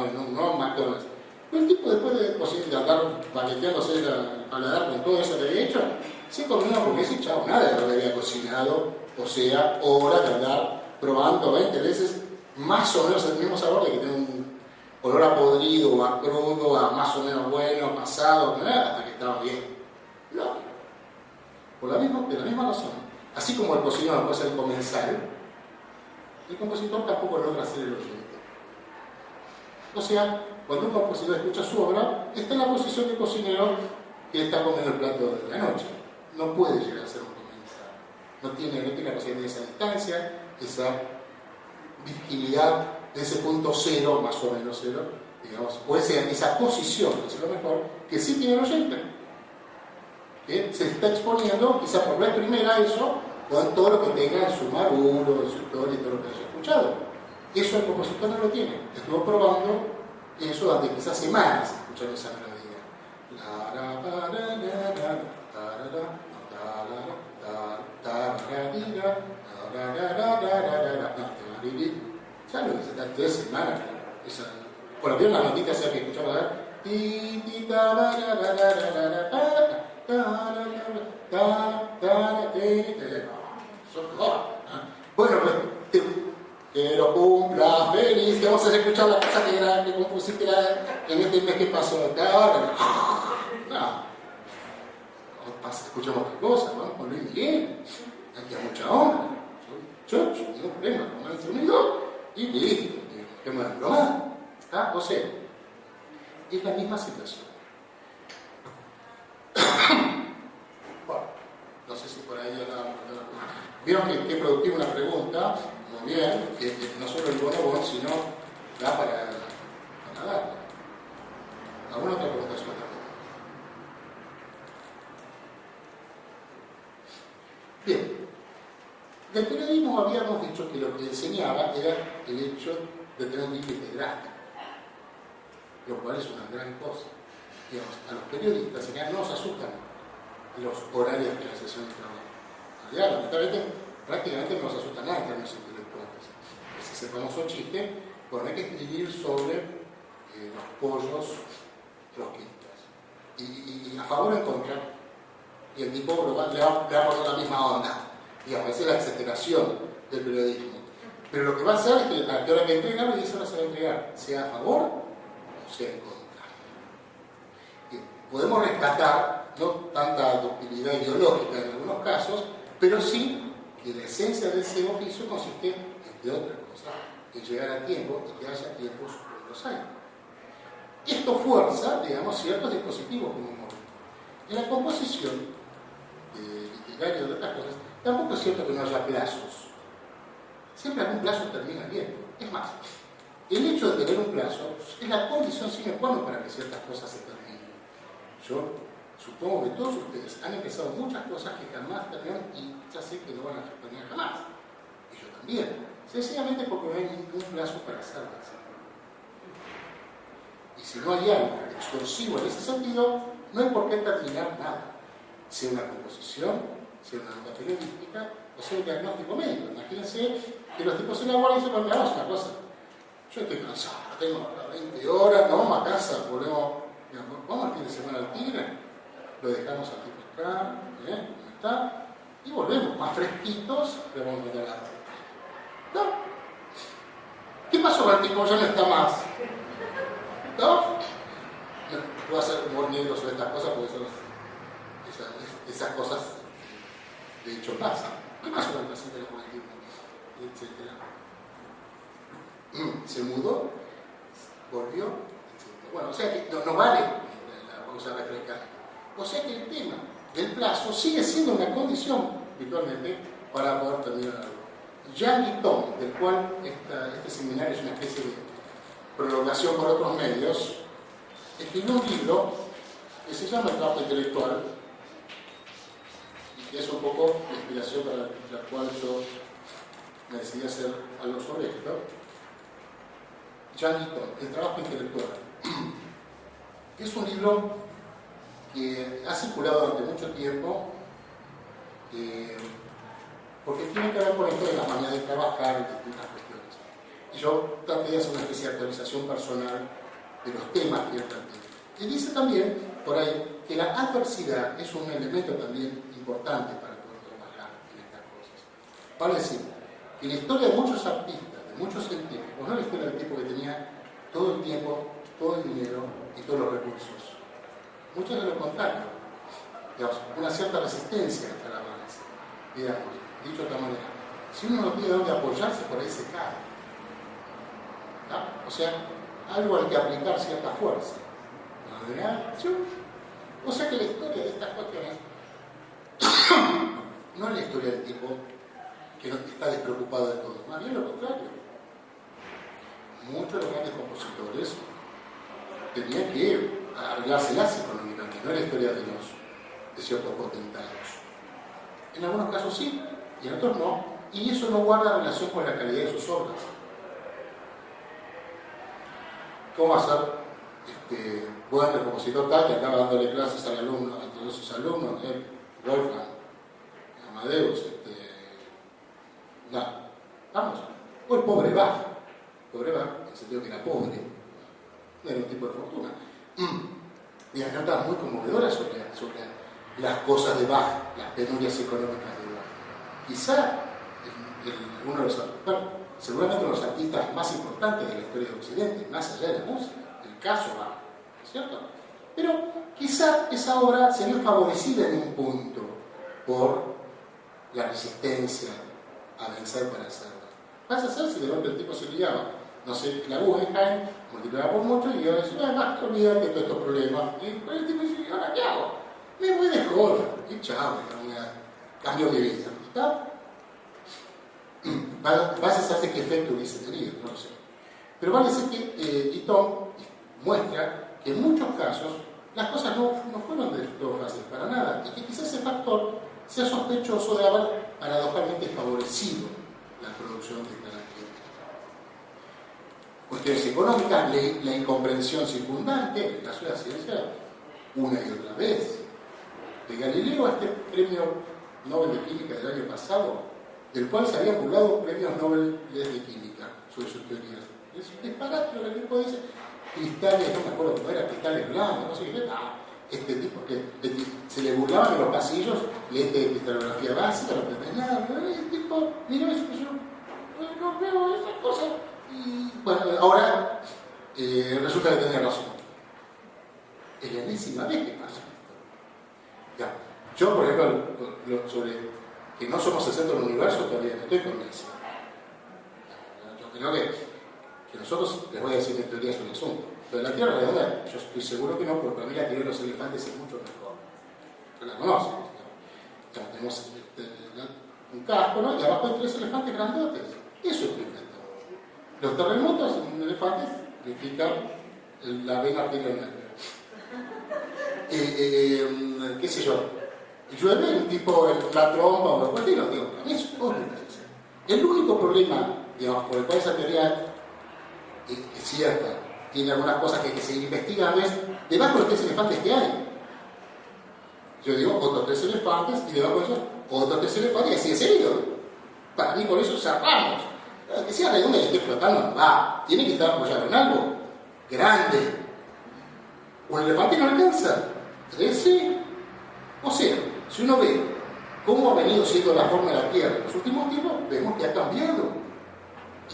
S1: McDonald's. Pero el tipo, después de cocinar, de andar baleteándose el paladar con todo eso que había hecho, se comió una hamburguesa y chao, nada de lo que había cocinado, o sea, horas de andar probando 20 veces más o menos el mismo sabor de que tiene un olor a podrido, o a crudo, a más o menos bueno, pasado, hasta que estaba bien. Lógico. De la misma razón. Así como el cocinero no puede ser el comensal, el compositor tampoco logra ser el oyente. O sea, cuando un compositor escucha su obra, está en la posición de cocinero que está comiendo el plato de la noche. No puede llegar a ser un comensal. No tiene la posibilidad de esa distancia, esa virginidad, de ese punto cero, más o menos cero, digamos, o esa posición, es lo mejor, que sí tiene el oyente. Que se está exponiendo, quizá por vez primera, eso, con todo lo que tenga en su maruro, en su historia y todo lo que haya escuchado. Eso el compositor no lo tiene. Estuvo probando eso durante quizás semanas, escuchando esa melodía. ¿Sabes lo que se está 3 semanas? Bueno, vieron las notitas que escuchamos, bueno, pues que lo cumpla, feliz, que vamos a escuchar la cosa que compusiste en este mes que pasó acá, ahora. No. Escuchamos otra cosa, vamos con Luis Miguel, aquí hay mucha onda, chocho, no problema, con el sonido, y listo, que me broma. ¿Ah? O sea, es la misma situación. Bueno, no sé si por ahí ya la... Vieron que productiva una pregunta, muy bien, que no solo el bono, sino da para dar. ¿Alguna otra pregunta suelta? Bien, del periodismo habíamos dicho que lo que enseñaba era el hecho de tener un límite gráfico, lo cual es una gran cosa. Digamos, a los periodistas no nos asustan los horarios de la sesión de trabajo. En realidad, lamentablemente, prácticamente no nos asusta nada en términos intelectuales. Es ese famoso chiste, bueno, hay que escribir sobre los pollos trotskistas. Y a favor o en contra. Y el tipo le va a poner la misma onda. Digamos, esa es la exageración del periodismo. Pero lo que va a hacer es que a qué hora que entrega, y esa hora se va a entregar, sea a favor o sea en contra. Y podemos rescatar no tanta ductilidad ideológica en algunos casos, pero sí que la esencia de ese oficio consiste, entre otras cosas, en llegar a tiempo y que haya tiempos cuando los hay. Esto fuerza, digamos, ciertos dispositivos como un momento. En la composición literaria de otras cosas, tampoco es cierto que no haya plazos. Siempre algún plazo termina bien. Es más, el hecho de tener un plazo es la condición sine qua non para que ciertas cosas se terminen. Yo supongo que todos ustedes han empezado muchas cosas que jamás terminan y ya sé que no van a terminar jamás. Y yo también. Sencillamente porque no hay ningún plazo para hacerlas. Y si no hay algo extorsivo en ese sentido, no hay por qué terminar nada. Sea una composición, sea una nota periodística o sea un diagnóstico médico. Imagínense que los tipos en la guardia dicen, bueno, hagamos una cosa. Yo estoy cansado, tengo 20 horas, nos vamos a casa, vamos al fin de semana al Tigre, lo dejamos al tipo acá, ¿donde está? Y volvemos, más fresquitos, le vamos a meter la ropa. ¿No? ¿Qué pasó con el tipo? Ya no está más. ¿No? Voy a hacer humor negro sobre estas cosas porque son esas cosas de hecho pasan. ¿Qué pasó con el paciente de la juventud? Etcétera. Se mudó, volvió, etcétera. Bueno, o sea que no vale la pausa refrescante. O sea que el tema del plazo sigue siendo una condición, virtualmente, para poder terminar algo. Jean Guitton, del cual este seminario es una especie de prolongación por otros medios, escribió un libro que se llama El trabajo intelectual, y que es un poco la inspiración para la cual yo me decidí hacer algo sobre esto. Jean Guitton, El trabajo intelectual. Es un libro que ha circulado durante mucho tiempo, porque tiene que ver con esto de la manera de trabajar y de distintas cuestiones. Y yo traté de hacer una especie de actualización personal de los temas que él plantea. Y dice también, por ahí, que la adversidad es un elemento también importante para poder trabajar en estas cosas. Vale decir, que la historia de muchos artistas, de muchos científicos, no la historia del tipo que tenía todo el tiempo, todo el dinero y todos los recursos. Muchos de lo contrario, digamos, una cierta resistencia al avance. Digamos, dicho de otra manera, si uno no tiene dónde apoyarse, por ahí se cae. ¿No? O sea, algo al que aplicar cierta fuerza. O sea que la historia de estas cuestiones no es la historia del tipo que no está despreocupado de todo, más bien lo contrario. Muchos de los grandes compositores tenían que arreglárselas económicamente, no es la historia de ciertos potentados. En algunos casos sí, y en otros no, y eso no guarda relación con la calidad de sus obras. ¿Cómo va a ser bueno, el compositor tal que acaba dándole clases al alumno, a todos sus alumnos, Wolfgang, Amadeus, vamos, o el pobre Bach, en el sentido que era pobre, no era un tipo de fortuna. Y hay notas muy conmovedoras sobre las cosas de Bach, las penurias económicas de Bach. Quizá uno de los seguramente uno de los artistas más importantes de la historia de Occidente, más allá de la música, el caso va, ¿no es cierto? Pero quizá esa obra se vio favorecida en un punto por la resistencia a vencer para hacerla. Vas a hacer si de golpe el tipo se liaba, no sé, la Guggenheim, multiplicaba por mucho y yo decía, además, olvídate de todos estos problemas. Y el tipo dice, ¿ahora qué hago? Me voy de joda, y chao, cambio mi vida. ¿Está? Vas a saber qué efecto hubiese tenido, no lo sé. Pero vale decir que Guitton muestra que en muchos casos las cosas no fueron del todo fáciles para nada y que quizás ese factor sea sospechoso de haber paradojalmente favorecido la producción de cada quien. Cuestiones económicas, la incomprensión circundante, en el caso de la ciencia, una y otra vez. De Galileo a este premio Nobel de Química del año pasado, del cual se habían burlado premios Nobel de Química sobre sus teorías. Es un disparate, el tipo dice, cristales, no me acuerdo cómo era, cristales blancos, no sé qué, este tipo que se le burlaban en los pasillos, de cristalografía básica, lo que nada, el tipo, miró eso, yo no veo esas cosas. Y bueno, ahora resulta que tenía razón. Es la enésima vez que pasa esto. Ya. Yo, por ejemplo, sobre que no somos el centro del universo, todavía no estoy convencido. Yo creo que nosotros, les voy a decir mi teoría sobre el asunto. Pero la Tierra redonda, yo estoy seguro que no, porque para mí la teoría de los elefantes es mucho mejor. Yo la conozco. Ya tenemos un casco, ¿no? Y abajo hay 3 elefantes grandotes. Eso explica todo. Los terremotos en elefantes significan la vena arterial. ¿Qué sé yo? Llueve un tipo la tromba o algo así, digo, para mí es obvio. El único problema, digamos, por el cual esa teoría es cierta, tiene algunas cosas que se investigan, es debajo de los 3 elefantes que hay. Yo digo, otros 3 elefantes, y debajo de ellos, otros 3 elefantes, y así de seguido. Para mí, por eso cerramos. Que sea redonda y esté flotando, no va. Tiene que estar apoyado en algo grande. Un elefante no alcanza. 13. O sea, si uno ve cómo ha venido siendo la forma de la Tierra en los últimos tiempos, vemos que ha cambiado.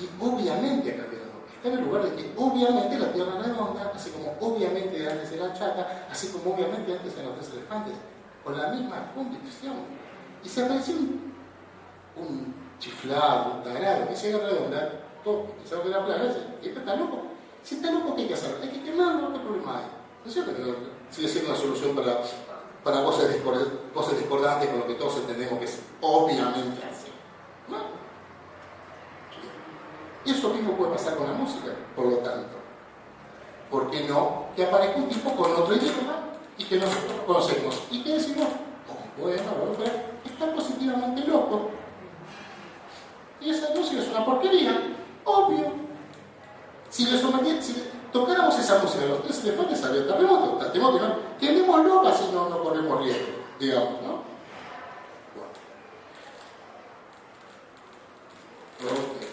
S1: Y obviamente ha cambiado. Está en el lugar de que obviamente la Tierra es redonda, así como obviamente antes era chata, así como obviamente antes eran los 3 elefantes, con la misma convicción. Y se apareció un chiflado, un tarado, que sea redonda, todo, pensaba que era plana, y este está loco. Si está loco, ¿qué hay que hacer? Hay que quemarlo, ¿qué problema hay? ¿No es cierto que sigue siendo una solución para voces discordantes con lo que todos entendemos que es obviamente así? ¿No? Y eso mismo puede pasar con la música, por lo tanto. ¿Por qué no que aparezca un tipo con otro idioma y que nosotros conocemos? Y que decimos, oh, bueno, está positivamente loco. Y esa música es una porquería, obvio. Si tocáramos esa música de los 3 elefantes, había terremoto, tratemos que no, quedémoslo así no corremos riesgo, digamos, ¿no? Bueno. Okay.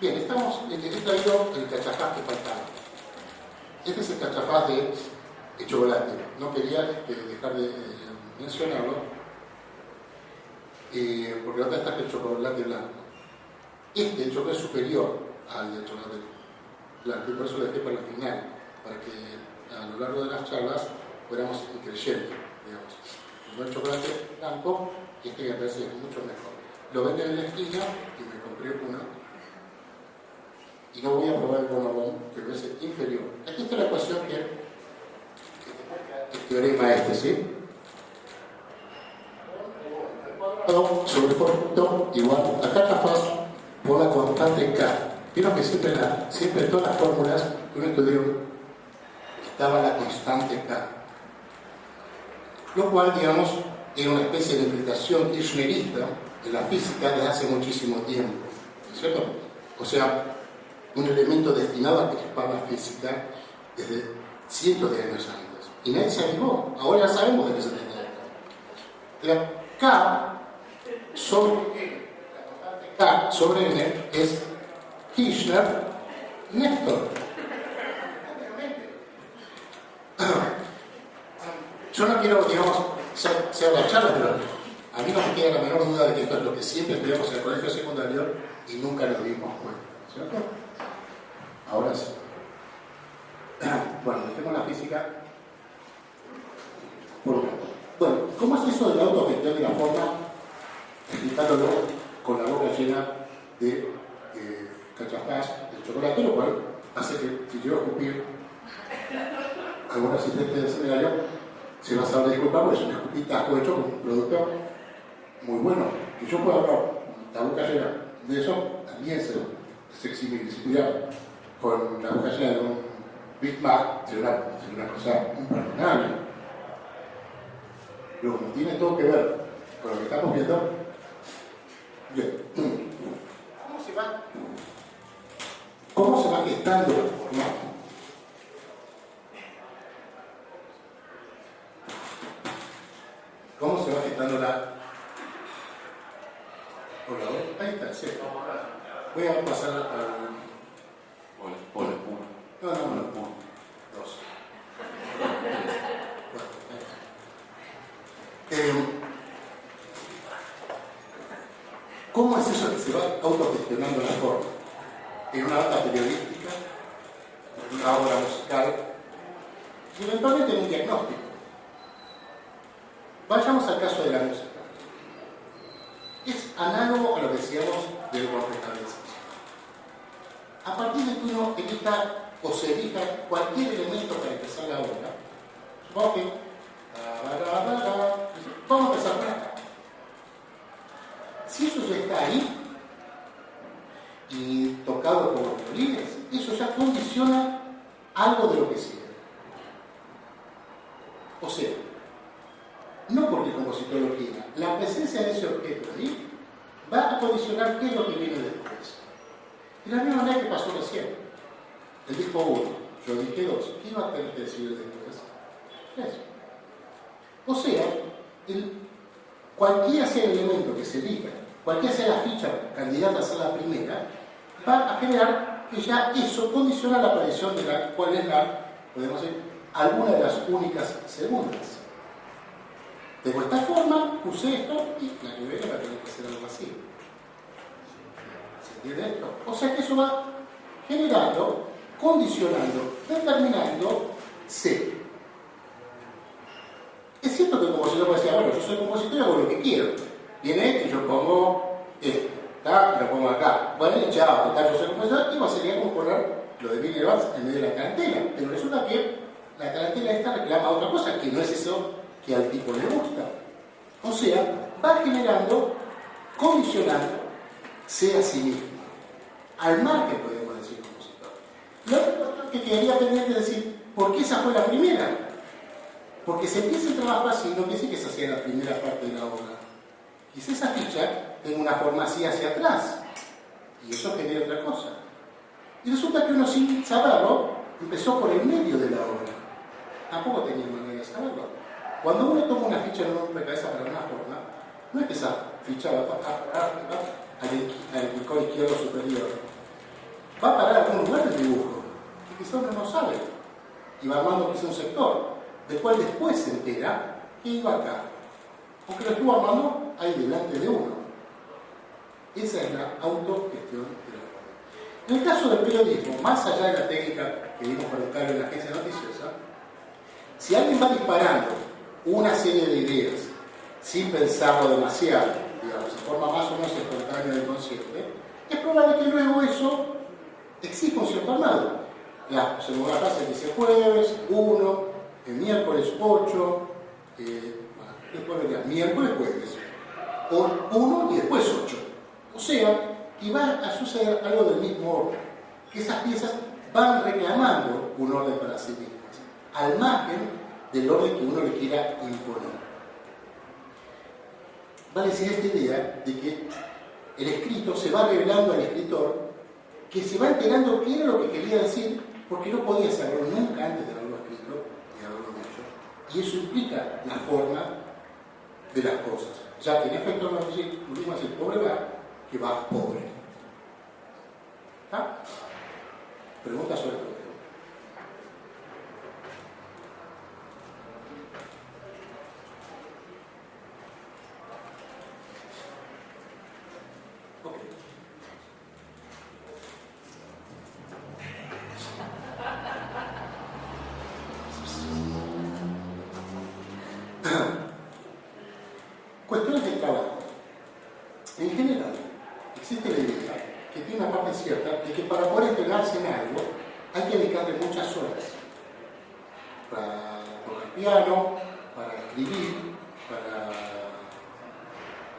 S1: Bien, he traído el cachafaz que faltaba. Este es el cachafaz de chocolate. No quería dejar de mencionarlo, porque la otra está el chocolate blanco. El chocolate es superior al del chocolate blanco, y por eso lo dejé para el final, para que a lo largo de las charlas fuéramos creyendo, digamos. El chocolate blanco, y me parece mucho mejor. Lo venden en la esquina y me compré uno. Y no voy a probar el bonobón, que me parece inferior. Aquí está la ecuación que el teorema ¿sí? Sobre conjunto igual a cachafaz por la constante K. Vieron que siempre en todas las fórmulas que uno estudió estaba la constante K. Lo cual, digamos, era una especie de infiltración kirchnerista en la física desde hace muchísimo tiempo. ¿Cierto? O sea, un elemento destinado a crispar la física desde cientos de años antes. Y nadie se animó. Ahora ya sabemos de qué se trata. La K sobre N es Kirchner-Néstor. Yo no quiero, digamos, se agacharon, pero a mí no me queda la menor duda de que esto es lo que siempre estudiamos en el colegio secundario y nunca nos dimos cuenta, ¿cierto? Ahora sí. Bueno, dejemos la física por un lado. Bueno, ¿cómo es eso de la autogestión de la forma? Explicándolo con la boca llena de cachafaz del chocolate, lo cual hace que si yo escupir algún asistente del seminario se va a saber disculpar porque es un escupitajo hecho con un producto muy bueno. Que yo pueda hablar la boca llena de eso, también se exime y se cuida con la boca llena de un Big Mac, sería una cosa imperdonable. Pero como tiene todo que ver con lo que estamos viendo, bien, ¿cómo se va gestando la forma? ¿Cómo se va gestando la... Hola, ahí está, sí. Voy a pasar al...
S2: Hola.
S1: No, dos. ¿Cómo es eso que se va autogestionando la forma? En una nota periodística, en una obra musical y eventualmente en un diagnóstico. Vayamos al caso de la música. Es análogo a lo que decíamos del rompecabezas. A partir de que uno elija o se elija cualquier elemento para empezar la obra, supongo que vamos a empezar por acá. Si eso ya está ahí y tocado por los violines, eso ya condiciona algo de lo que sigue. O sea, no porque el compositor lo quiera, la presencia de ese objeto ahí va a condicionar qué es lo que viene después. De la misma manera que pasó recién. El disco 1, yo dije 2, ¿qué iba a tener que decir después? 3. O sea, cualquiera sea el elemento que se elija, cualquiera sea la ficha candidata a ser la primera, va a generar que ya eso condiciona la aparición de cuál es podemos decir, alguna de las únicas segundas. De esta forma, puse esto y la que viene va a tener que ser algo así. ¿Se entiende esto? O sea que eso va generando, condicionando, determinando C. Es cierto que el compositor puede decir, bueno, yo soy compositor y hago lo que quiero. Viene y yo pongo esto, ¿tá? Lo pongo acá. Bueno, y chao, total, yo soy compositor y sería como poner lo de Bill Evans en medio de la tarantela. Pero resulta que la tarantela esta reclama otra cosa, que no es eso que al tipo le gusta. O sea, va generando, condicionando, sea a sí mismo. Al margen, podemos decir, compositor. Lo otro que quedaría pendiente es decir, ¿por qué esa fue la primera? Porque se empieza el trabajo así, no quiere decir que esa sea la primera parte de la obra. Quizá esa ficha tenga una forma así hacia atrás, y eso genera otra cosa. Y resulta que uno, sin saberlo, empezó por el medio de la obra. Tampoco tenía manera de saberlo. Cuando uno toma una ficha en un rompecabezas para una forma, no es que esa ficha va a parar al rincón izquierdo superior. Va a parar a algún lugar del dibujo, que quizá uno no sabe. Y va armando quizá un sector, del cual después se entera que iba acá. Porque lo estuvo armando ahí delante de uno. Esa es la autogestión de la forma. En el caso del periodismo, más allá de la técnica que vimos para buscar en la agencia noticiosa, si alguien va disparando una serie de ideas sin pensarlo demasiado, digamos, de forma más o menos espontánea e inconsciente, es probable que luego eso exija un cierto armado. La segunda frase dice jueves, 1, el miércoles 8, después vería miércoles, jueves, 1 y después 8. O sea, que va a suceder algo del mismo orden, que esas piezas van reclamando un orden para sí mismas, al margen del orden que uno le quiera imponer. Vale decir esta idea de que el escrito se va revelando al escritor, que se va enterando qué era lo que quería decir, porque no podía saberlo nunca antes de haberlo escrito y haberlo dicho. Y eso implica la forma de las cosas, ya que en efecto no decimos decir pobre va, que va pobre. ¿Ah? Pregunta sobre todo. existe la idea, que tiene una parte cierta, de que para poder entrenarse en algo hay que dedicarle muchas horas para tocar piano, para escribir, para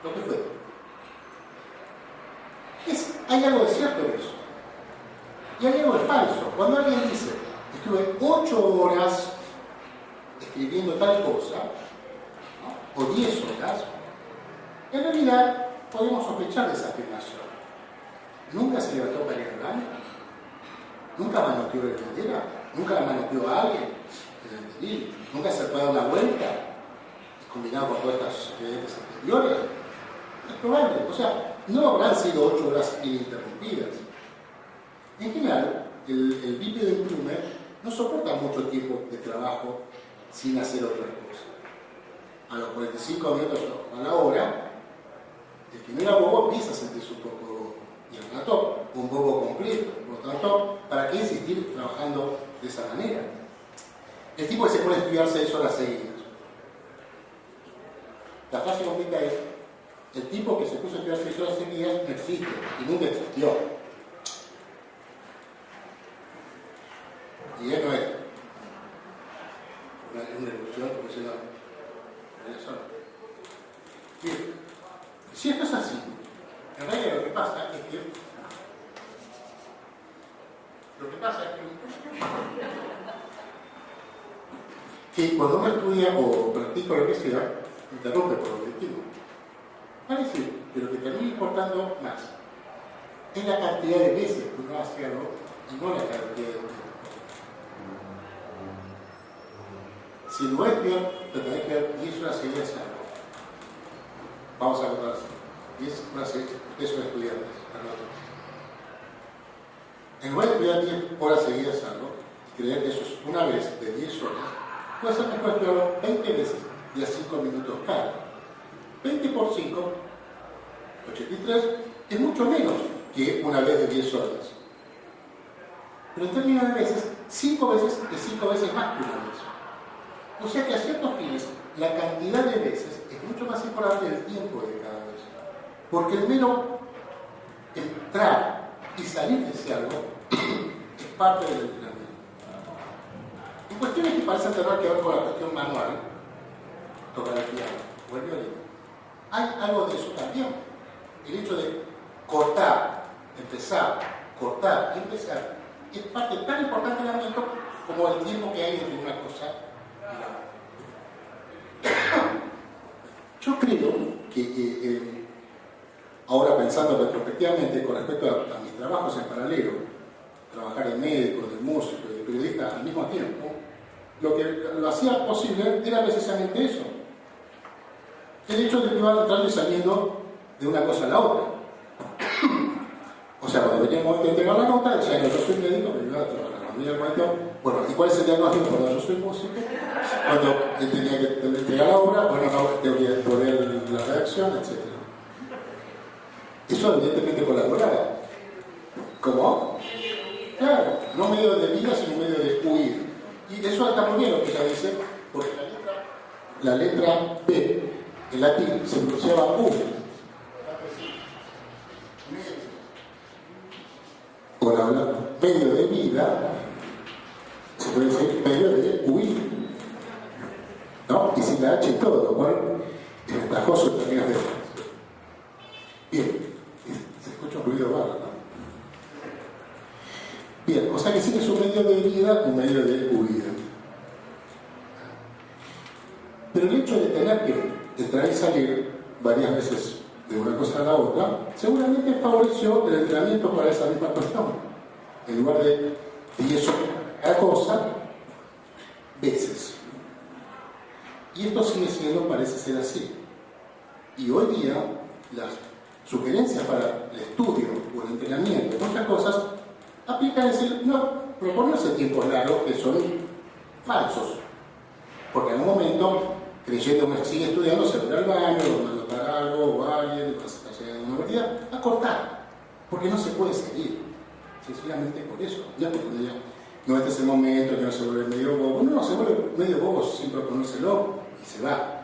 S1: lo que fuera. Hay algo de cierto en eso. Y hay algo de falso. Cuando alguien dice, estuve 8 horas escribiendo tal cosa, ¿no? O 10 horas, en realidad podemos sospechar de esa afirmación. Nunca se levantó para ir al baño, nunca manoteó la bandera, nunca manoteó a alguien en el medir, nunca se fue a dar una vuelta, combinado con todas estas actividades anteriores. Es probable, o sea, no habrán sido 8 horas ininterrumpidas. En general, el bípedo implume no soporta mucho tiempo de trabajo sin hacer otra cosa. A los 45 minutos a la hora, el que no era bobo empieza a sentirse un poco irritado, un bobo completo. Por lo tanto, ¿para qué insistir trabajando de esa manera? El tipo que se pone a estudiar 6 horas seguidas. La frase completa es: el tipo que se puso a estudiar 6 horas seguidas no existe y nunca existió. Y él no es una evolución profesional. Bien, si esto es así, en realidad lo que pasa es que cuando uno estudia o practica lo que sea, interrumpe por objetivo. Parece que lo que termina importando más es la cantidad de veces que uno hace algo y no la cantidad de tiempo. Si en lugar de estudiar, te tenés que ver 10 horas seguidas algo. Vamos a contar así. 10 horas seguidas, ustedes son estudiantes. En lugar de estudiar 10 horas seguidas algo, y creer que eso es una vez de 10 horas, puede ser mejor estudiarlo 20 veces de a 5 minutos cada. 20 por 5, 83, es mucho menos que una vez de 10 horas. Pero en términos de veces, 5 veces es 5 veces más que una vez. O sea que a ciertos fines, la cantidad de veces es mucho más importante que el tiempo de cada vez. Porque el mero entrar y salir de ese algo es parte del entrenamiento. En cuestiones que parecen tener que ver con la cuestión manual, tocar el piano o el violín, hay algo de eso también. El hecho de cortar, empezar, cortar y empezar es parte tan importante del entrenamiento como el tiempo que hay entre una cosa. Yo creo que ahora pensando retrospectivamente con respecto a mis trabajos en paralelo, trabajar de médico, de músico, de periodista al mismo tiempo, lo que lo hacía posible era precisamente eso. El hecho de que iba entrando y saliendo de una cosa a la otra. O sea, cuando venía el momento de entregar la nota, decía, yo soy médico, me iba a trabajar. Bueno, ¿y cuál es el diagnóstico cuando yo soy músico? Cuando tenía que entregar la obra, bueno, no, teoría de poder, la redacción, etc. Eso evidentemente colaboraba. ¿Cómo? Claro, no medio de vida, sino medio de huir. Y eso está muy bien lo que ella dice, porque la letra P en latín se pronunciaba U. Por hablar medio de vida, se puede decir medio de huir, ¿no? Y sin la H y todo, lo cual es ventajoso en términos de... Bien, se escucha un ruido raro, ¿no? Bien, o sea que sí que es un medio de vida, un medio de huida. Pero el hecho de tener que entrar y salir varias veces de una cosa a la otra, seguramente favoreció el entrenamiento para esa misma cuestión. En lugar de 10 horas cada cosa, veces. Y esto sigue siendo, parece ser así. Y hoy día, las sugerencias para el estudio o el entrenamiento de muchas cosas aplican decir, no, proponerse tiempos largos que son falsos. Porque en un momento, creyendo que sigue estudiando, se va al baño, va a anotar algo o alguien, va a estar llegando a una partida, a cortar. Porque no se puede seguir. Sencillamente por eso. Ya porque no, este es el momento, que no se vuelve medio bobo. No, se vuelve medio bobo sin proponérselo y se va.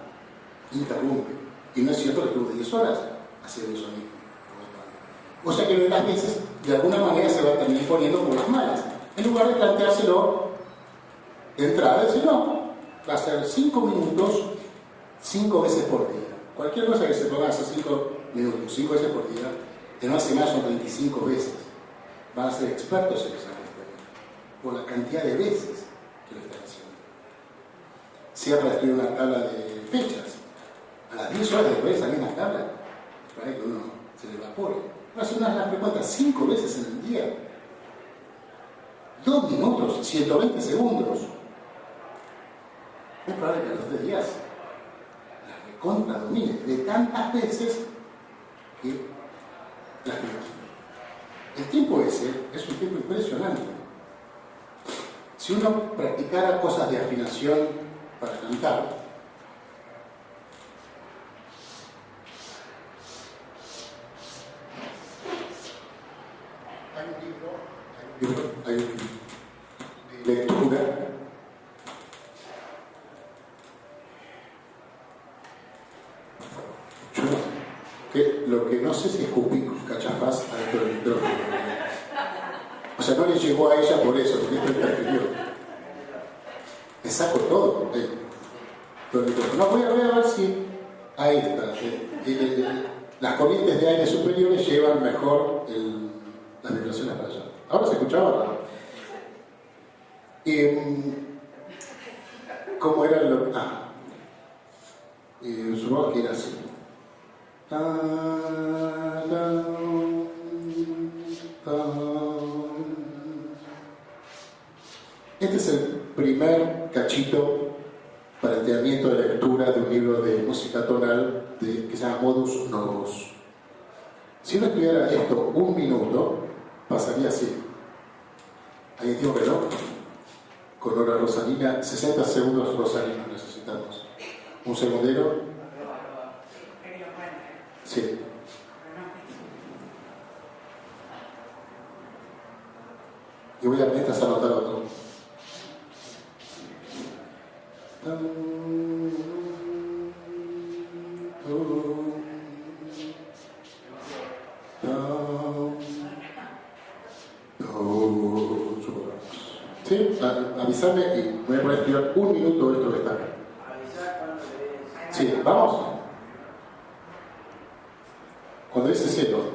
S1: Interrumpe. Y no es cierto que estuvo 10 horas haciendo eso mismo. O sea que las veces, de alguna manera, se va a terminar poniendo por las malas. En lugar de planteárselo de entrada, decir, no, va a ser 5 minutos, 5 veces por día. Cualquier cosa que se ponga hacer 5 minutos, 5 veces por día, en una semana son 25 veces. Van a ser expertos en esa cuestión, por la cantidad de veces que lo están haciendo. Sea para escribir una tabla de fechas, a las 10 horas después salir una tabla, para que uno se le evapore. Va a ser una frecuenta 5 veces en el día. 2 minutos, 120 segundos. Es probable que a los 3 días la recontra domine de tantas veces que la recontra. El tiempo ese es un tiempo impresionante. Si uno practicara cosas de afinación para cantar, hay un libro de lectura lo que no sé si escupí cachafaz adentro del micrófono. O sea, no le llegó a ella por eso, porque esto interfirió. Le saco todo. No, voy a ver si ahí está. Las corrientes de aire superiores llevan mejor las vibraciones para allá. Ahora se escuchaba. ¿Cómo era lo? Supongo que era así. Este es el primer cachito para planteamiento de lectura de un libro de música tonal que se llama Modus Novus. Si uno estudiara esto 1 minuto, pasaría así. ¿Alguien tiene un reloj? Con hora rosalina, 60 segundos rosalina necesitamos. ¿Un segundero? Sí. Y voy a mientras anotar otro. Sí, avísame y voy a poner estudiar 1 minuto de esto que está acá.
S4: Avisar cuando lees.
S1: Sí, vamos. Cuando dice cielo.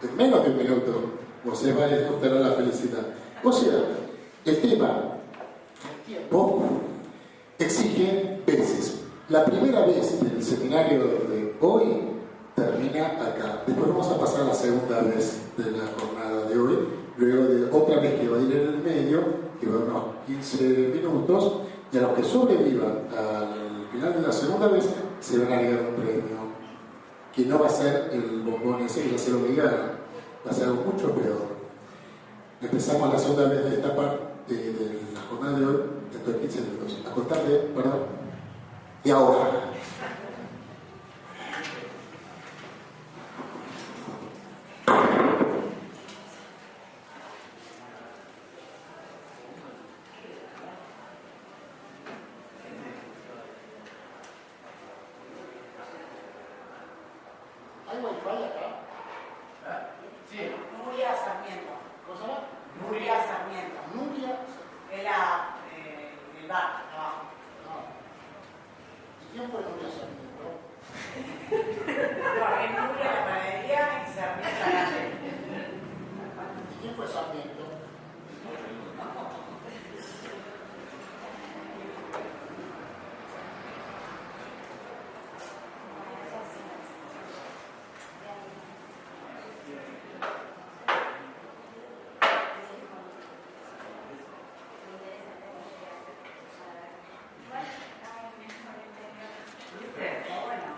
S1: En menos de 1 minuto. Você va a encontrar la felicidad. O sea, el tema, el tiempo, exige veces. La primera vez del seminario de hoy termina acá. Después vamos a pasar a la segunda vez de la jornada de hoy, luego de otra vez que va a ir en el medio, que va a unos 15 minutos, y a los que sobrevivan al final de la segunda vez se van a negar un premio, que no va a ser el bombón ese que va a ser obligado, va a ser algo mucho peor. Empezamos la segunda vez de esta parte de la jornada de hoy, dentro de 15 minutos. A contar de, perdón, y ahora. ¿Hay wifi acá?
S4: Sí.
S5: Nuria Sarmiento.
S1: ¿Cómo se llama?
S5: Nuria Sarmiento.
S1: Nuria.
S5: Es el bar abajo.
S1: ¿Y quién fue Nuria Sarmiento?
S5: No, es Nuria la panadería y Sarmiento la calle.
S1: ¿Y quién fue Sarmiento?
S5: ¿Viste? Está bueno.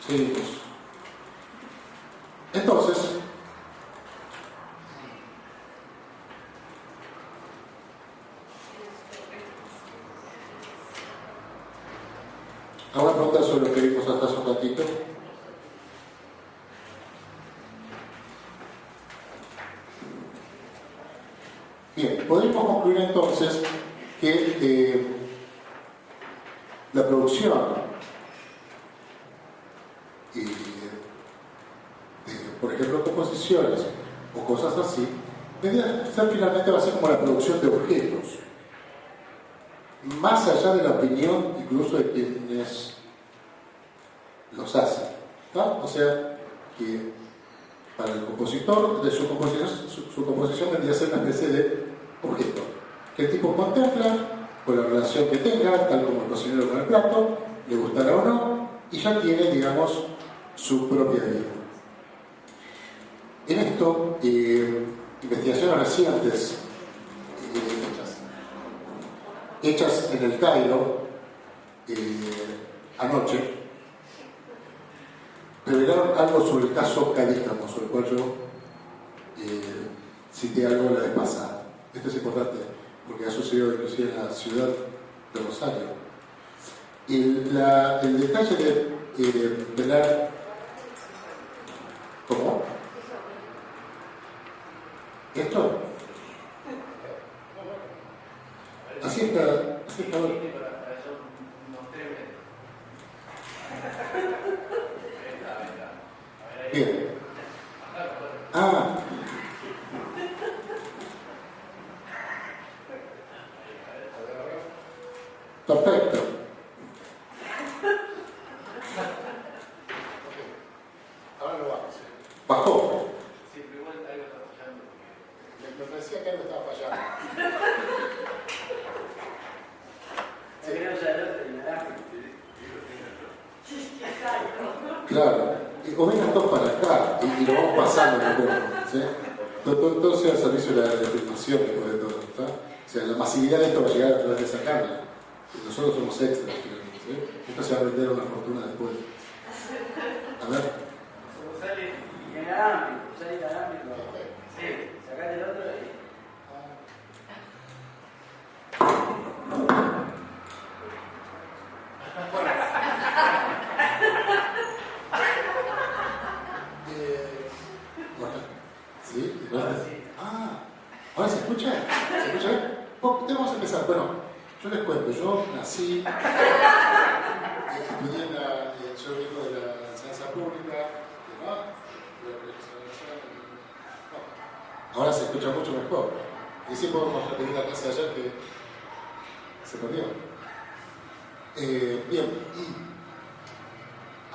S1: Seguimos. Entonces, ¿alguna pregunta sobre lo que vimos hasta hace un ratito? Bien, podemos concluir entonces que la producción por ejemplo, composiciones o cosas así, finalmente va a ser como la producción de objetos, más allá de la opinión incluso de quienes los hacen, ¿no? O sea, que para el compositor, de su composición vendría a ser una especie de objeto, que el tipo contempla con la relación que tenga, tal como el cocinero con el plato, le gustará o no, y ya tiene, digamos, su propia vida. En esto, investigaciones recientes hechas en el Cairo anoche revelaron algo sobre el caso Cadícamo, sobre el cual yo cité algo la vez pasada. Esto es importante porque ha sucedido inclusive en la ciudad de Rosario. El detalle de velar. ¿Cómo? ¿Esto? Así está. Bien. Ah. Perfecto. Ahora lo vamos. Bajó.
S2: Sí, pero igual algo está fallando.
S1: Me parecía que algo estaba fallando. Claro. O vengan todos para acá y lo vamos pasando un poco, ¿sí? Todo sea al servicio de la filmación después de todo, ¿está? O sea, la masividad de esto va a llegar a través de esa cámara. Nosotros somos extras, ¿sí? Esto se va a vender una fortuna después. A ver.
S4: Y en arábico, usar el arábico. Sí, sacate el otro y...
S1: ¿Sí? Ah, ¿ahora se escucha? ¿Se escucha bien? Vamos a empezar. Bueno, yo les cuento. Yo nací, estudié soy hijo de la enseñanza pública, ahora se escucha mucho mejor. Y sí podemos repetir la clase de ayer que se perdió. Bien, y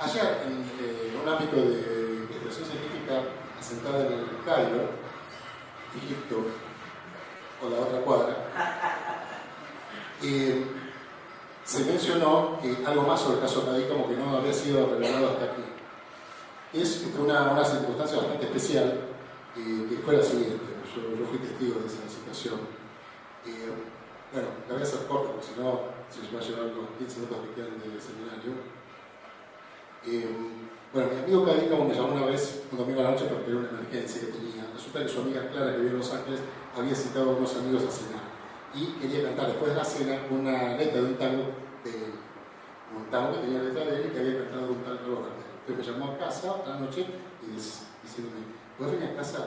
S1: allá en un ámbito de investigación científica asentada en el Cairo, Egipto, o la otra cuadra, se mencionó algo más sobre el caso Cadícamo que no había sido revelado hasta aquí. Es una circunstancia bastante especial, que fue la siguiente. Yo fui testigo de esa situación. Bueno, la voy a hacer corta porque si no se va a llevar los 15 minutos que quedan del seminario. Bueno, mi amigo Cadícamo me llamó una vez, un domingo a la noche, porque era una emergencia que tenía. Resulta que su amiga Clara, que vive en Los Ángeles, había citado a unos amigos a cenar. Y quería cantar después de la cena una letra de un tango que tenía letra de él y que había cantado de un tal Robert. Entonces me llamó a casa a la noche y diciéndome, ¿puedes venir a casa?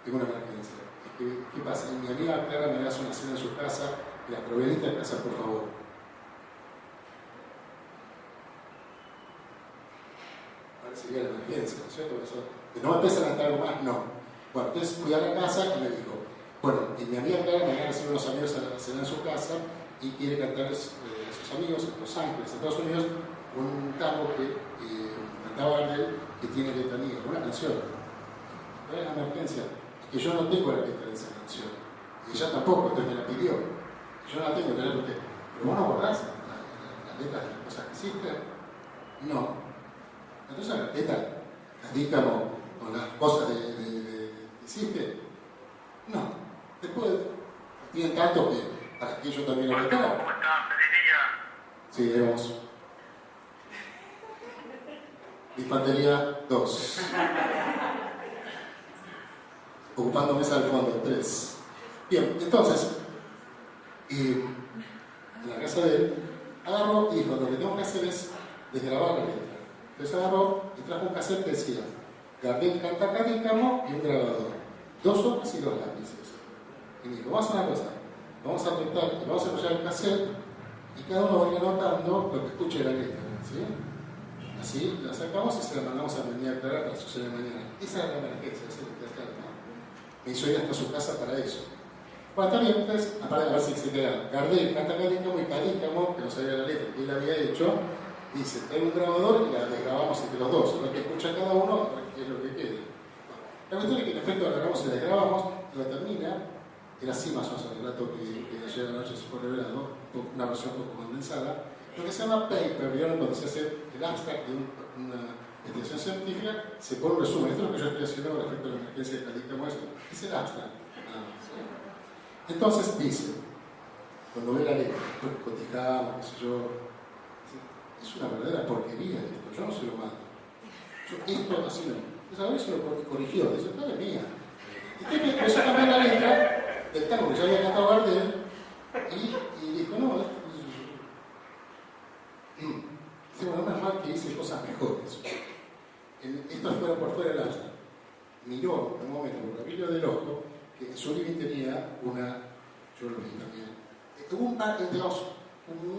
S1: Tengo una emergencia. ¿Qué pasa? Y mi amiga Clara me hace una cena en su casa, la proveedita de casa, por favor. Ahora sería la emergencia, ¿no es cierto? ¿No me empiezan a cantar algo más? No. Bueno, entonces fui a la casa y me dijo, bueno, y mi amiga Clara me ha recibido unos amigos a cenar en su casa y quiere cantarles a sus amigos en Los Ángeles, en Estados Unidos, un tango que cantaba él, que tiene letra mía, una canción. Era una emergencia, que yo no tengo la letra de esa canción. Y ella tampoco, entonces me la pidió. Yo no la tengo, pero vos no borrás las letras de las cosas que existen. No. Entonces la letra, Cadícamo, con las cosas que hiciste. No. Después, tienen tanto que para que yo también lo metamos.
S6: ¿Cómo estás? ¡Feliz día!
S1: Sí, vamos. Infantería 2. Ocupando mesa al fondo 3. Bien, entonces, en la casa de él, agarró y dijo, lo que tengo que hacer es desgrabar la letra. Entonces agarró y trajo un cassette que decía Gardel canta Cadícamo y un grabador, 2 hojas y 2 lápices. Y me dijo, vamos a hacer una cosa, vamos a apretar y vamos a apoyar el cassette y cada uno va a ir anotando lo que escuche la letra, ¿sí? Así la sacamos y se la mandamos a María Clara para sus 6 de la mañana. Esa era la emergencia, esa es la que ¿no? Me hizo ir hasta su casa para eso. Bueno, también, entonces, aparte de ver si se queda Gardel canta Cadícamo y Cadícamo, que no sabía la letra que él había hecho, dice, trae un grabador y la desgrabamos entre los dos. Lo que escucha cada uno, es lo que quede. La cuestión es que en efecto la grabamos y la desgrabamos, lo termina, era así más o menos el relato que ayer a la noche se fue revelado, una versión un poco condensada, lo que se llama paper, ¿vieron? Cuando se hace el abstract de una investigación científica, se pone un resumen. Esto es lo que yo estoy haciendo respecto a la emergencia de Cadícamo, es el abstract. Entonces dice, cuando ve la letra, después cotijamos, qué sé yo, es una verdadera porquería esto, yo no se lo mando. Esto así no. Entonces a veces lo corrigió, dice, madre mía. Y que me empezó a cambiar la letra del tango que ya había cantado Gardel y dijo, no, dice, bueno, no es mal que hice cosas mejores. Esto fue por fuera del abstract. Miró en un momento por el brillo del ojo que en su living tenía yo lo vi también, tuvo una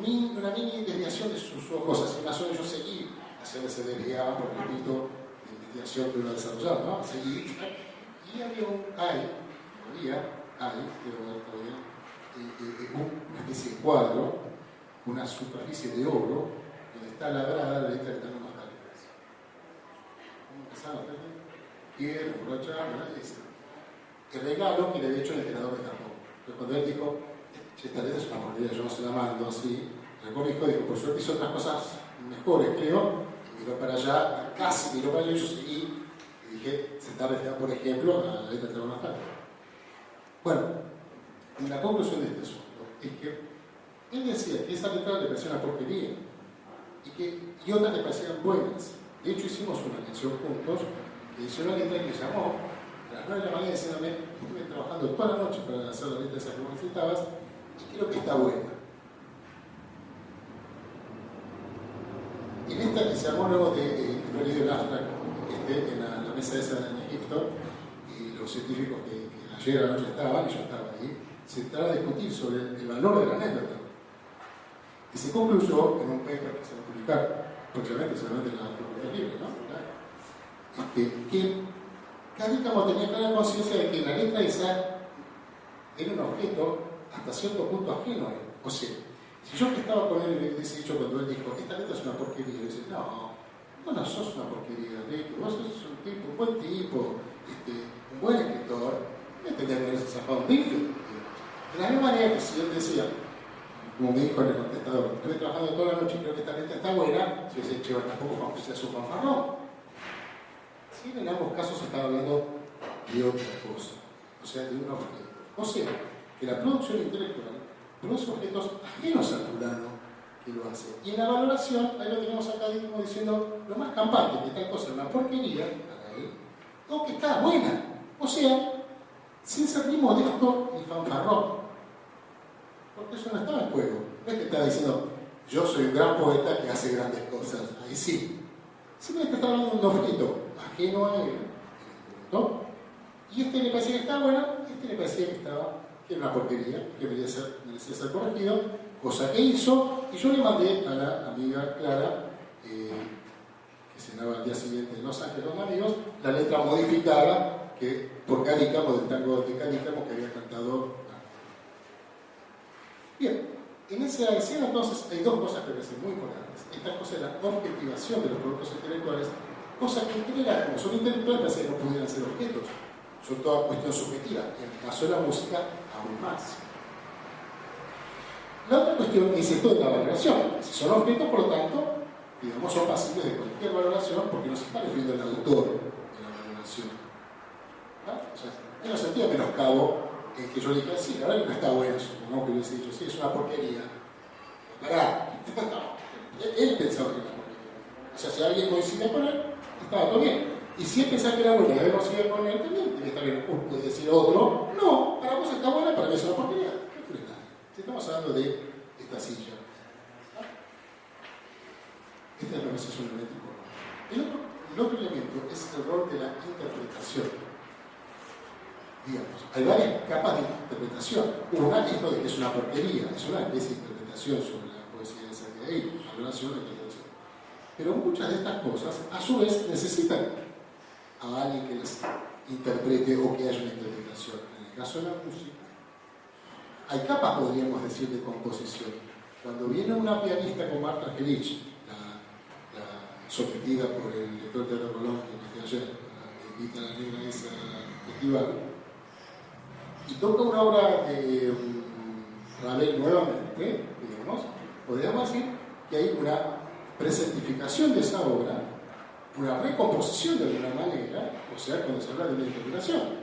S1: mini desviación de sus ojos hacia una zona. Yo seguí hacia donde se desviaba por el ámbito de investigación que iba a desarrollar, ¿no? Seguí, y había una especie de cuadro, una superficie de oro, donde está labrada la letra del tango más tarde. ¿Cómo empezaba? Pierre, borracha, el regalo que le había hecho el emperador de Japón. Entonces cuando él dijo, esta letra es una porquería, yo no se la mando así, el cómico dijo, por suerte hizo otras cosas mejores, creo, y miró para allá, casi miró para allá, y yo seguí, y dije, se está refiriendo, por ejemplo, a la letra de más tarde. Bueno, la conclusión de este asunto es que él decía que esa letra le parecía una porquería, y otras le parecían buenas. De hecho, hicimos una canción juntos, que hizo una letra que llamó a las 9 de la mañana diciéndome, estuve trabajando toda la noche para hacer la letra esa que vos necesitabas y creo que está buena. En esta que se armó luego de el abstract que esté en la mesa esa en Egipto y los científicos que ayer a la noche estaban, y yo estaba ahí, se trataba de discutir sobre el valor de la anécdota. Y se concluyó en un paper que se va a publicar próximamente, seguramente en la Facultad Libre, ¿no? Que Cadícamo tenía clara conciencia de que la letra esa era un objeto hasta cierto punto ajeno a él. O sea, si yo que estaba con él en ese dicho cuando él dijo, esta letra es una porquería, yo decía, no sos una porquería, Ricky, vos sos un buen tipo, un buen escritor, no entendés que eres zafado un rifle. De la misma manera que si él decía, como me dijo en el contestador, estuve trabajando toda la noche y creo que esta letra está buena, yo decía, che, tampoco sea su fanfarrón. Sí, en ambos casos estaba hablando de otra cosa, o sea, de un objeto. O sea, que la producción intelectual produce objetos ajenos al fulano que lo hace. Y en la valoración, ahí lo tenemos acá como diciendo lo más campante, que tal cosa es una porquería para él, o que está buena. O sea, sin ser ni modesto ni fanfarrón. Porque eso no estaba en juego. No es que estaba diciendo, yo soy un gran poeta que hace grandes cosas. Ahí sí. Simplemente estaba hablando de un objeto ajeno a él, ¿no? Y le parecía que estaba bueno, le parecía que era una porquería, que merecía ser corregido, cosa que hizo, y yo le mandé a la amiga Clara, que cenaba al día siguiente en Los Ángeles con amigos, la letra modificada por Cadícamo, del tango de Cadícamo que había cantado. Bien, en esa escena entonces hay dos cosas que me parecen muy importantes. Esta cosa es la objetivación de los productos intelectuales, cosas que en general, como son intelectuales, parece que no pudieran ser objetos. Son toda cuestión subjetiva, y en el caso de la música, aún más. La otra cuestión es esto de la valoración. Si son objetos, por lo tanto, digamos, son pasibles de cualquier valoración porque no se está refiriendo al autor de la valoración. ¿Ah? O sea, en un sentido menoscabo en que yo dije, sí, la verdad que no está bueno, supongamos que hubiese dicho, sí, es una porquería. Pará. Él pensaba que era una porquería. O sea, si alguien coincide con él, estaba todo bien. Y si él pensaba que era bueno y había coincidido con él también, tiene que estar bien. Puede decir otro, no, para vos está buena, para mí es una porquería. ¿Qué frena? Si estamos hablando de esta silla. Esta es la organización hermética. El otro elemento es el rol de la interpretación. Digamos, hay varias capas de interpretación. Una es lo de que es una porquería, es una especie de interpretación sobre la poesía de Sacredie, la relación de interpretación. Pero muchas de estas cosas, a su vez, necesitan a alguien que las interprete o que haya una interpretación. En el caso de la música, hay capas, podríamos decir, de composición. Cuando viene una pianista como Marta Argerich, la sometida por el director de Teatro Colón, que ayer, que invita a la negra a ese festival, y toca una obra de Ravel nuevamente, digamos, podríamos decir que hay una presentificación de esa obra, una recomposición de alguna manera, o sea, cuando se habla de una interpretación.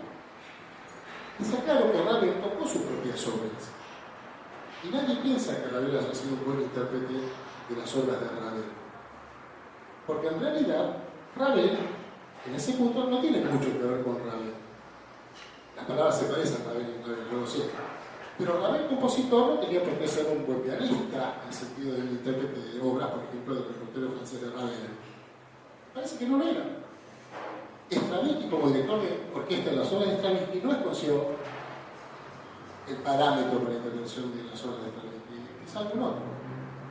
S1: Está claro que Ravel tocó sus propias obras, y nadie piensa que Ravel haya sido un buen intérprete de las obras de Ravel, porque en realidad Ravel, en ese punto, no tiene mucho que ver con Ravel. Las palabras se parecen a Ravel y Ravel, no lo sé. Pero Ravel, compositor, no tenía por qué ser un buen pianista, en el sentido del intérprete de obras, por ejemplo, del repertorio francés de Ravel. Parece que no lo era. Stravinsky, como director de orquesta de las obras de Stravinsky, no escogió el parámetro para la intervención de las obras de Stravinsky, es algún otro.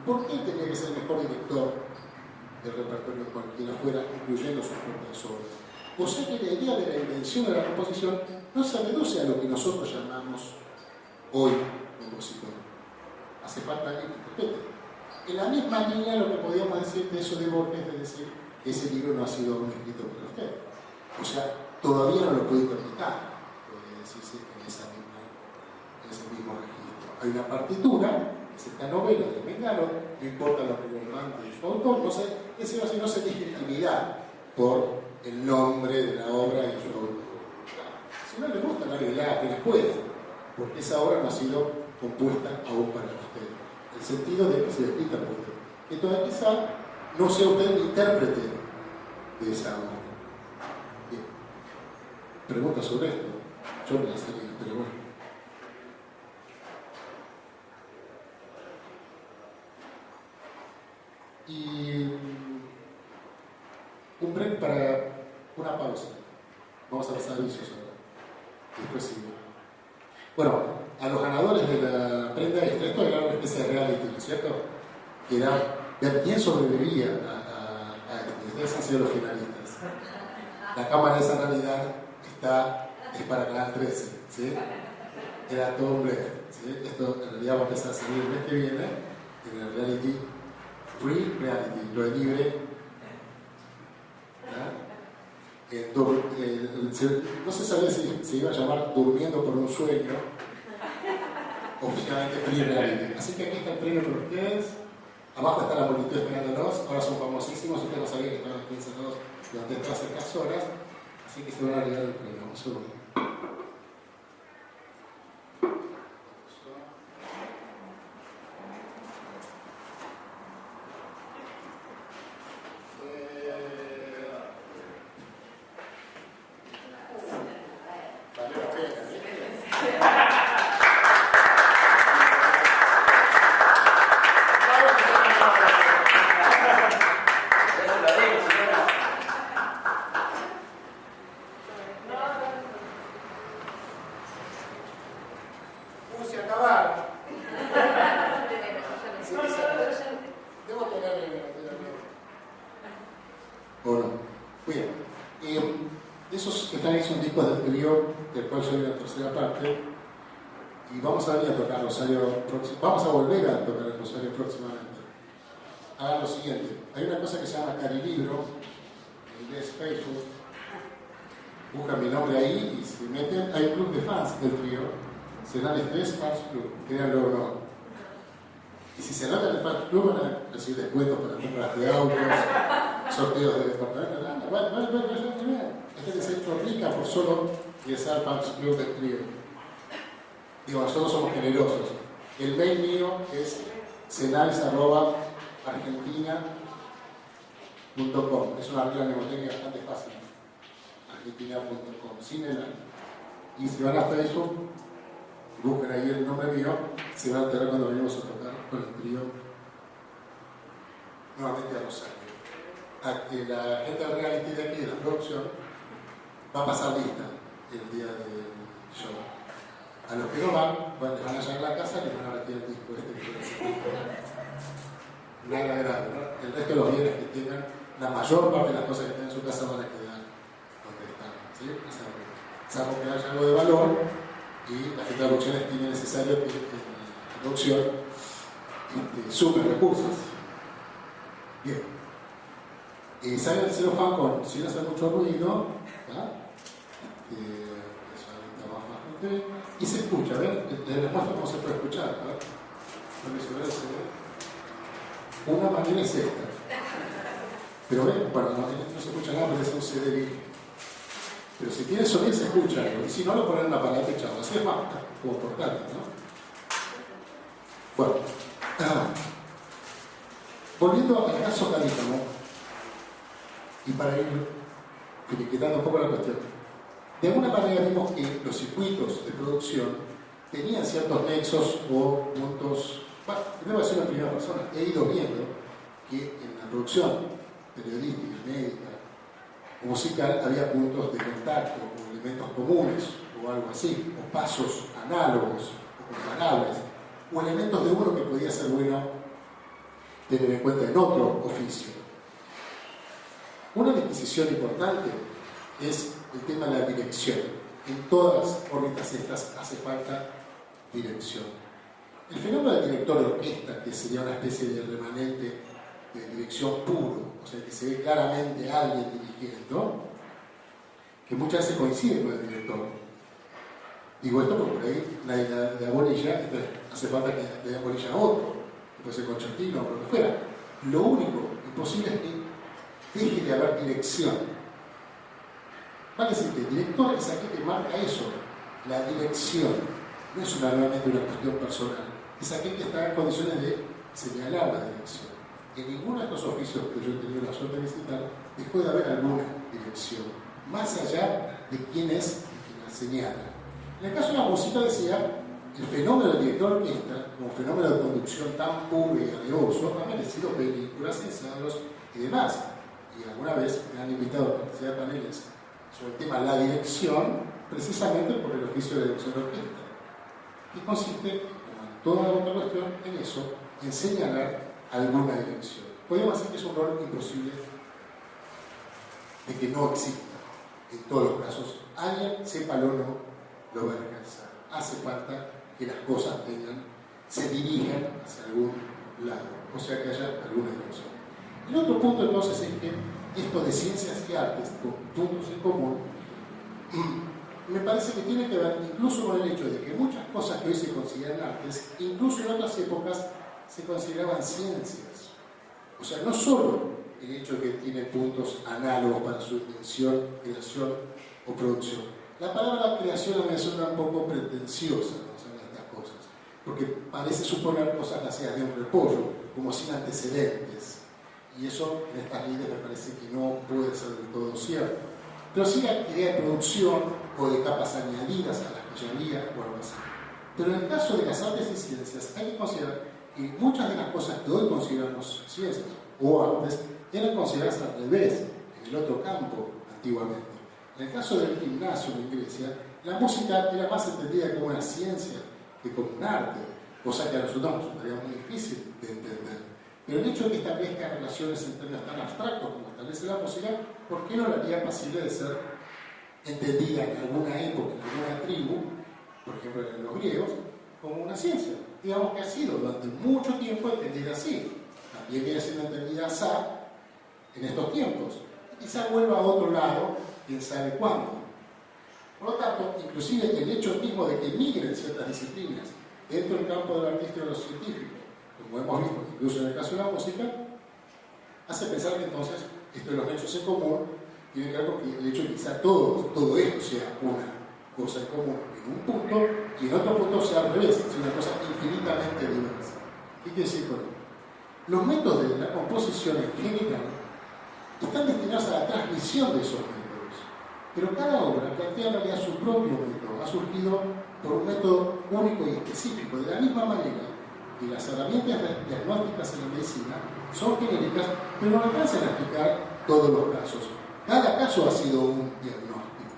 S1: ¿Por qué tenía que ser el mejor director del repertorio cualquiera fuera, incluyendo sus propias obras? O sea que la idea de la invención de la composición no se reduce a lo que nosotros llamamos hoy compositor. Hace falta alguien que interprete. En la misma línea lo que podíamos decir de eso de Borges, es decir, que ese libro no ha sido aún escrito por usted. O sea, todavía no lo puede interpretar, podría decirse en ese mismo registro. Hay una partitura, es esta novela de Mengano, no importa lo relevante de su autor, no se tiene intimidad por el nombre de la obra y su autor. Si no le gusta, nadie le apenas puede, porque esa obra no ha sido compuesta aún para usted. El sentido de que se escrita por usted. Entonces, quizá no sea usted el intérprete de esa obra. Bien. Preguntas sobre esto. Yo me las haría, pero bueno. Y un break para una pausa. Vamos a pasar avisos ahora. Después sigo. Bueno, a los ganadores de la prenda extra, esto era una especie de reality, ¿no es cierto? Que era ver quién sobrevivía a esto. Ustedes han sido los finalistas. La cámara de esa realidad es para Canal 13, ¿sí? Era todo un blef, ¿sí? Esto en realidad va a empezar a salir el mes que viene en el reality, free reality, lo de libre. No se sabía si se iba a llamar Durmiendo por un Sueño, oficialmente free reality. Así que aquí está el premio para ustedes. Abajo está la multitud esperándolos. Ahora son famosísimos. Ustedes no sabían que estaban aquí encerrados durante todas estas horas. Así que se van a regalar el premio. Un segundo. Vamos a volver a tocar el Rosario próximamente. Hagan lo siguiente: hay una cosa que se llama Carilibro, en inglés Facebook. Buscan mi nombre ahí y se meten. Hay un club de fans del trío, Cenales 3 Fans Club, créanlo o no. Y si se anotan en el Fans Club, van a recibir descuentos para compras de autos, sorteos de departamentos. Este se aplica por solo ingresar al Fans Club del trío. Digo, nosotros somos generosos. El mail mío es cenales@argentina. Es una regla mnemotécnica bastante fácil. Argentina.com, sin el A. Y si van a Facebook, busquen ahí el nombre mío, se van a enterar cuando venimos a tocar con el trío nuevamente a Rosario. A que la gente del reality de aquí, de la producción, va a pasar lista el día del show. A los que no van, bueno, les van a llevar a la casa y les van a retirar el disco este que nada grave, ¿no? El resto de los bienes que tengan, la mayor parte de las cosas que tengan en su casa van a quedar donde están, ¿sí? Salvo que haya algo de valor y la gente de la producción estime necesario que la producción sume recursos. Bien. Sale el celofán sin hacer mucho ruido, y se escucha, ¿ven? Les muestro cómo se puede escuchar, ¿verdad? Una manera es esta. Pero ven, bueno, no se escucha nada, parece un CD virgen. Pero si tiene sonido se escucha algo, y si no lo ponen en un aparato echado, así es más como portátil, ¿no? Bueno, volviendo al caso Carícamo, y para ir finiquitando un poco la cuestión, de alguna manera vimos que los circuitos de producción tenían ciertos nexos o puntos. Bueno, primero voy a decir en primera persona, he ido viendo que en la producción periodística, médica o musical había puntos de contacto o elementos comunes o algo así, o pasos análogos o comparables, o elementos de uno que podía ser bueno tener en cuenta en otro oficio. Una disquisición importante es el tema de la dirección. En todas las órbitas estas hace falta dirección. El fenómeno del director de orquesta, que sería una especie de remanente de dirección puro, o sea, que se ve claramente a alguien dirigiendo, que muchas veces coincide con el director. Digo esto porque por ahí la de Abolilla, entonces hace falta que de Abolilla a otro, que puede ser concertino o lo que fuera. Lo único imposible es que deje de haber dirección. Vale decir que el director es aquel que marca eso, la dirección. No es nuevamente una cuestión personal, es aquel que está en condiciones de señalar la dirección. En ninguno de estos oficios que yo he tenido la suerte de visitar dejó de haber alguna dirección, más allá de quién es quien la señala. En el caso de la música, decía, el fenómeno del director de orquesta, como fenómeno de conducción tan puro y gaseoso, ha merecido películas, ensayos y demás. Y alguna vez me han invitado a participar de paneles sobre el tema de la dirección, precisamente por el oficio de dirección de orquesta, que consiste, como en toda otra cuestión, en eso, en señalar alguna dirección. Podríamos decir que es un rol imposible de que no exista. En todos los casos, alguien, sépalo o no, lo va a alcanzar. Hace falta que las cosas se dirijan hacia algún lado, o sea que haya alguna dirección. El otro punto entonces es que esto de ciencias y artes, con puntos en común, me parece que tiene que ver incluso con el hecho de que muchas cosas que hoy se consideran artes, incluso en otras épocas se consideraban ciencias. O sea, no solo el hecho de que tiene puntos análogos para su invención, creación o producción. La palabra creación me suena un poco pretenciosa, ¿no? Estas cosas, porque parece suponer cosas nacidas de un repollo, como sin antecedentes. Y eso en estas líneas me parece que no puede ser del todo cierto. Pero sí la idea de producción o de capas añadidas a la especialidad o algo así. Pero en el caso de las artes y ciencias hay que considerar que muchas de las cosas que hoy consideramos ciencias o artes eran consideradas al revés, en el otro campo antiguamente. En el caso del gimnasio en Grecia, la música era más entendida como una ciencia que como un arte, cosa que a nosotros nos resultaría muy difícil de entender. Pero el hecho de que establezca relaciones en términos tan abstractos como establece la música, ¿por qué no la haría posible de ser entendida en alguna época, en alguna tribu, por ejemplo en los griegos, como una ciencia? Digamos que ha sido durante mucho tiempo entendida así. También viene siendo entendida así en estos tiempos. Quizá vuelva a otro lado, quién sabe cuándo. Por lo tanto, inclusive el hecho mismo de que migren ciertas disciplinas dentro del campo del artista y de los científicos, como hemos visto, incluso en el caso de la música, hace pensar que entonces esto de los nexos en común tiene que ver con el hecho de que quizá todo esto sea una cosa en común en un punto y en otro punto sea al revés, es una cosa infinitamente diversa. ¿Qué quiere decir con esto? Los métodos de la composición en general están destinados a la transmisión de esos métodos. Pero cada obra plantea en realidad su propio método, ha surgido por un método único y específico, de la misma manera que las herramientas diagnósticas en la medicina son genéricas, pero no alcanzan a explicar todos los casos. Cada caso ha sido un diagnóstico.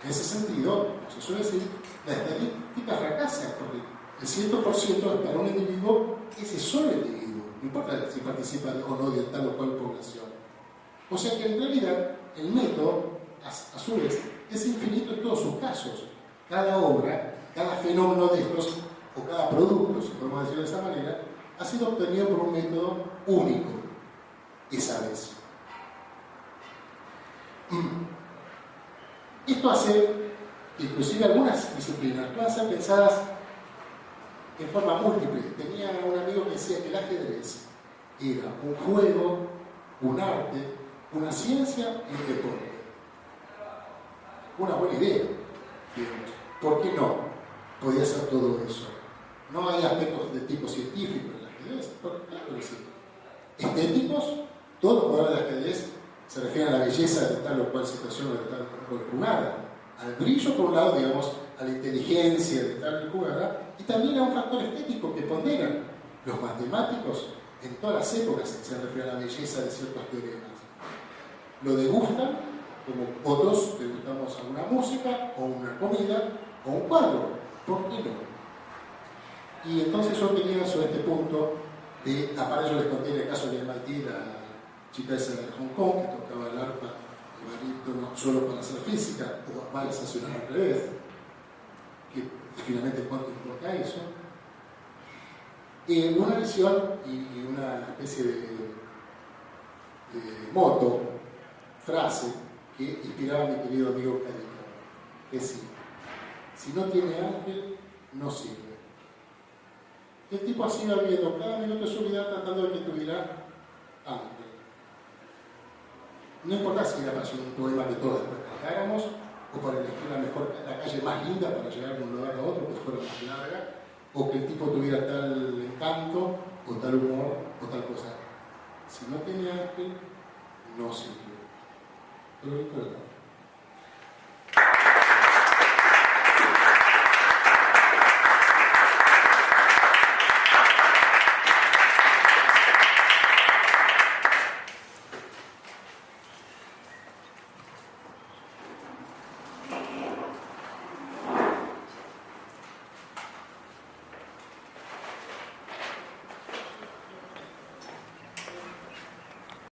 S1: En ese sentido, se suele decir, la estadística fracasa, porque el 100% es para un individuo, ese solo individuo, no importa si participa o no de tal o cual población. O sea que en realidad el método, a su vez, es infinito en todos sus casos. Cada obra, cada fenómeno de estos, o cada producto, si podemos decirlo de esa manera, ha sido obtenido por un método único, esa vez. Esto hace que inclusive algunas disciplinas puedan ser pensadas en forma múltiple. Tenía un amigo que decía que el ajedrez era un juego, un arte, una ciencia y un deporte. Una buena idea, digamos. ¿Por qué no podía ser todo eso? No hay aspectos de tipo científico en el ajedrez, claro que sí. Estéticos, todos los jugadores de ajedrez se refieren a la belleza de tal o cual situación o de tal o cual jugada. Al brillo, por un lado, digamos, a la inteligencia de tal jugada, y también a un factor estético que ponderan los matemáticos en todas las épocas se refieren a la belleza de ciertos teoremas. Lo degustan como otros degustamos alguna música o una comida o un cuadro. ¿Por qué no? Y entonces yo tenía sobre este punto de, aparte yo les conté en el caso de MIT, la chica esa de Hong Kong que tocaba el arpa, el barítono solo para hacer física, o va a estacionar al revés, que finalmente cuánto importa eso. Una visión y una especie de moto, frase que inspiraba a mi querido amigo Carica, que sí, si no tiene ángel, no sirve. El tipo así va viendo cada minuto de su vida tratando de que tuviera ángel. No importa si era para hacer un poema que todos después cantáramos, o para elegir la calle más linda para llegar de un lugar a otro, que fuera más larga, o que el tipo tuviera tal encanto, o tal humor, o tal cosa. Si no tiene ángel, no sirve. Pero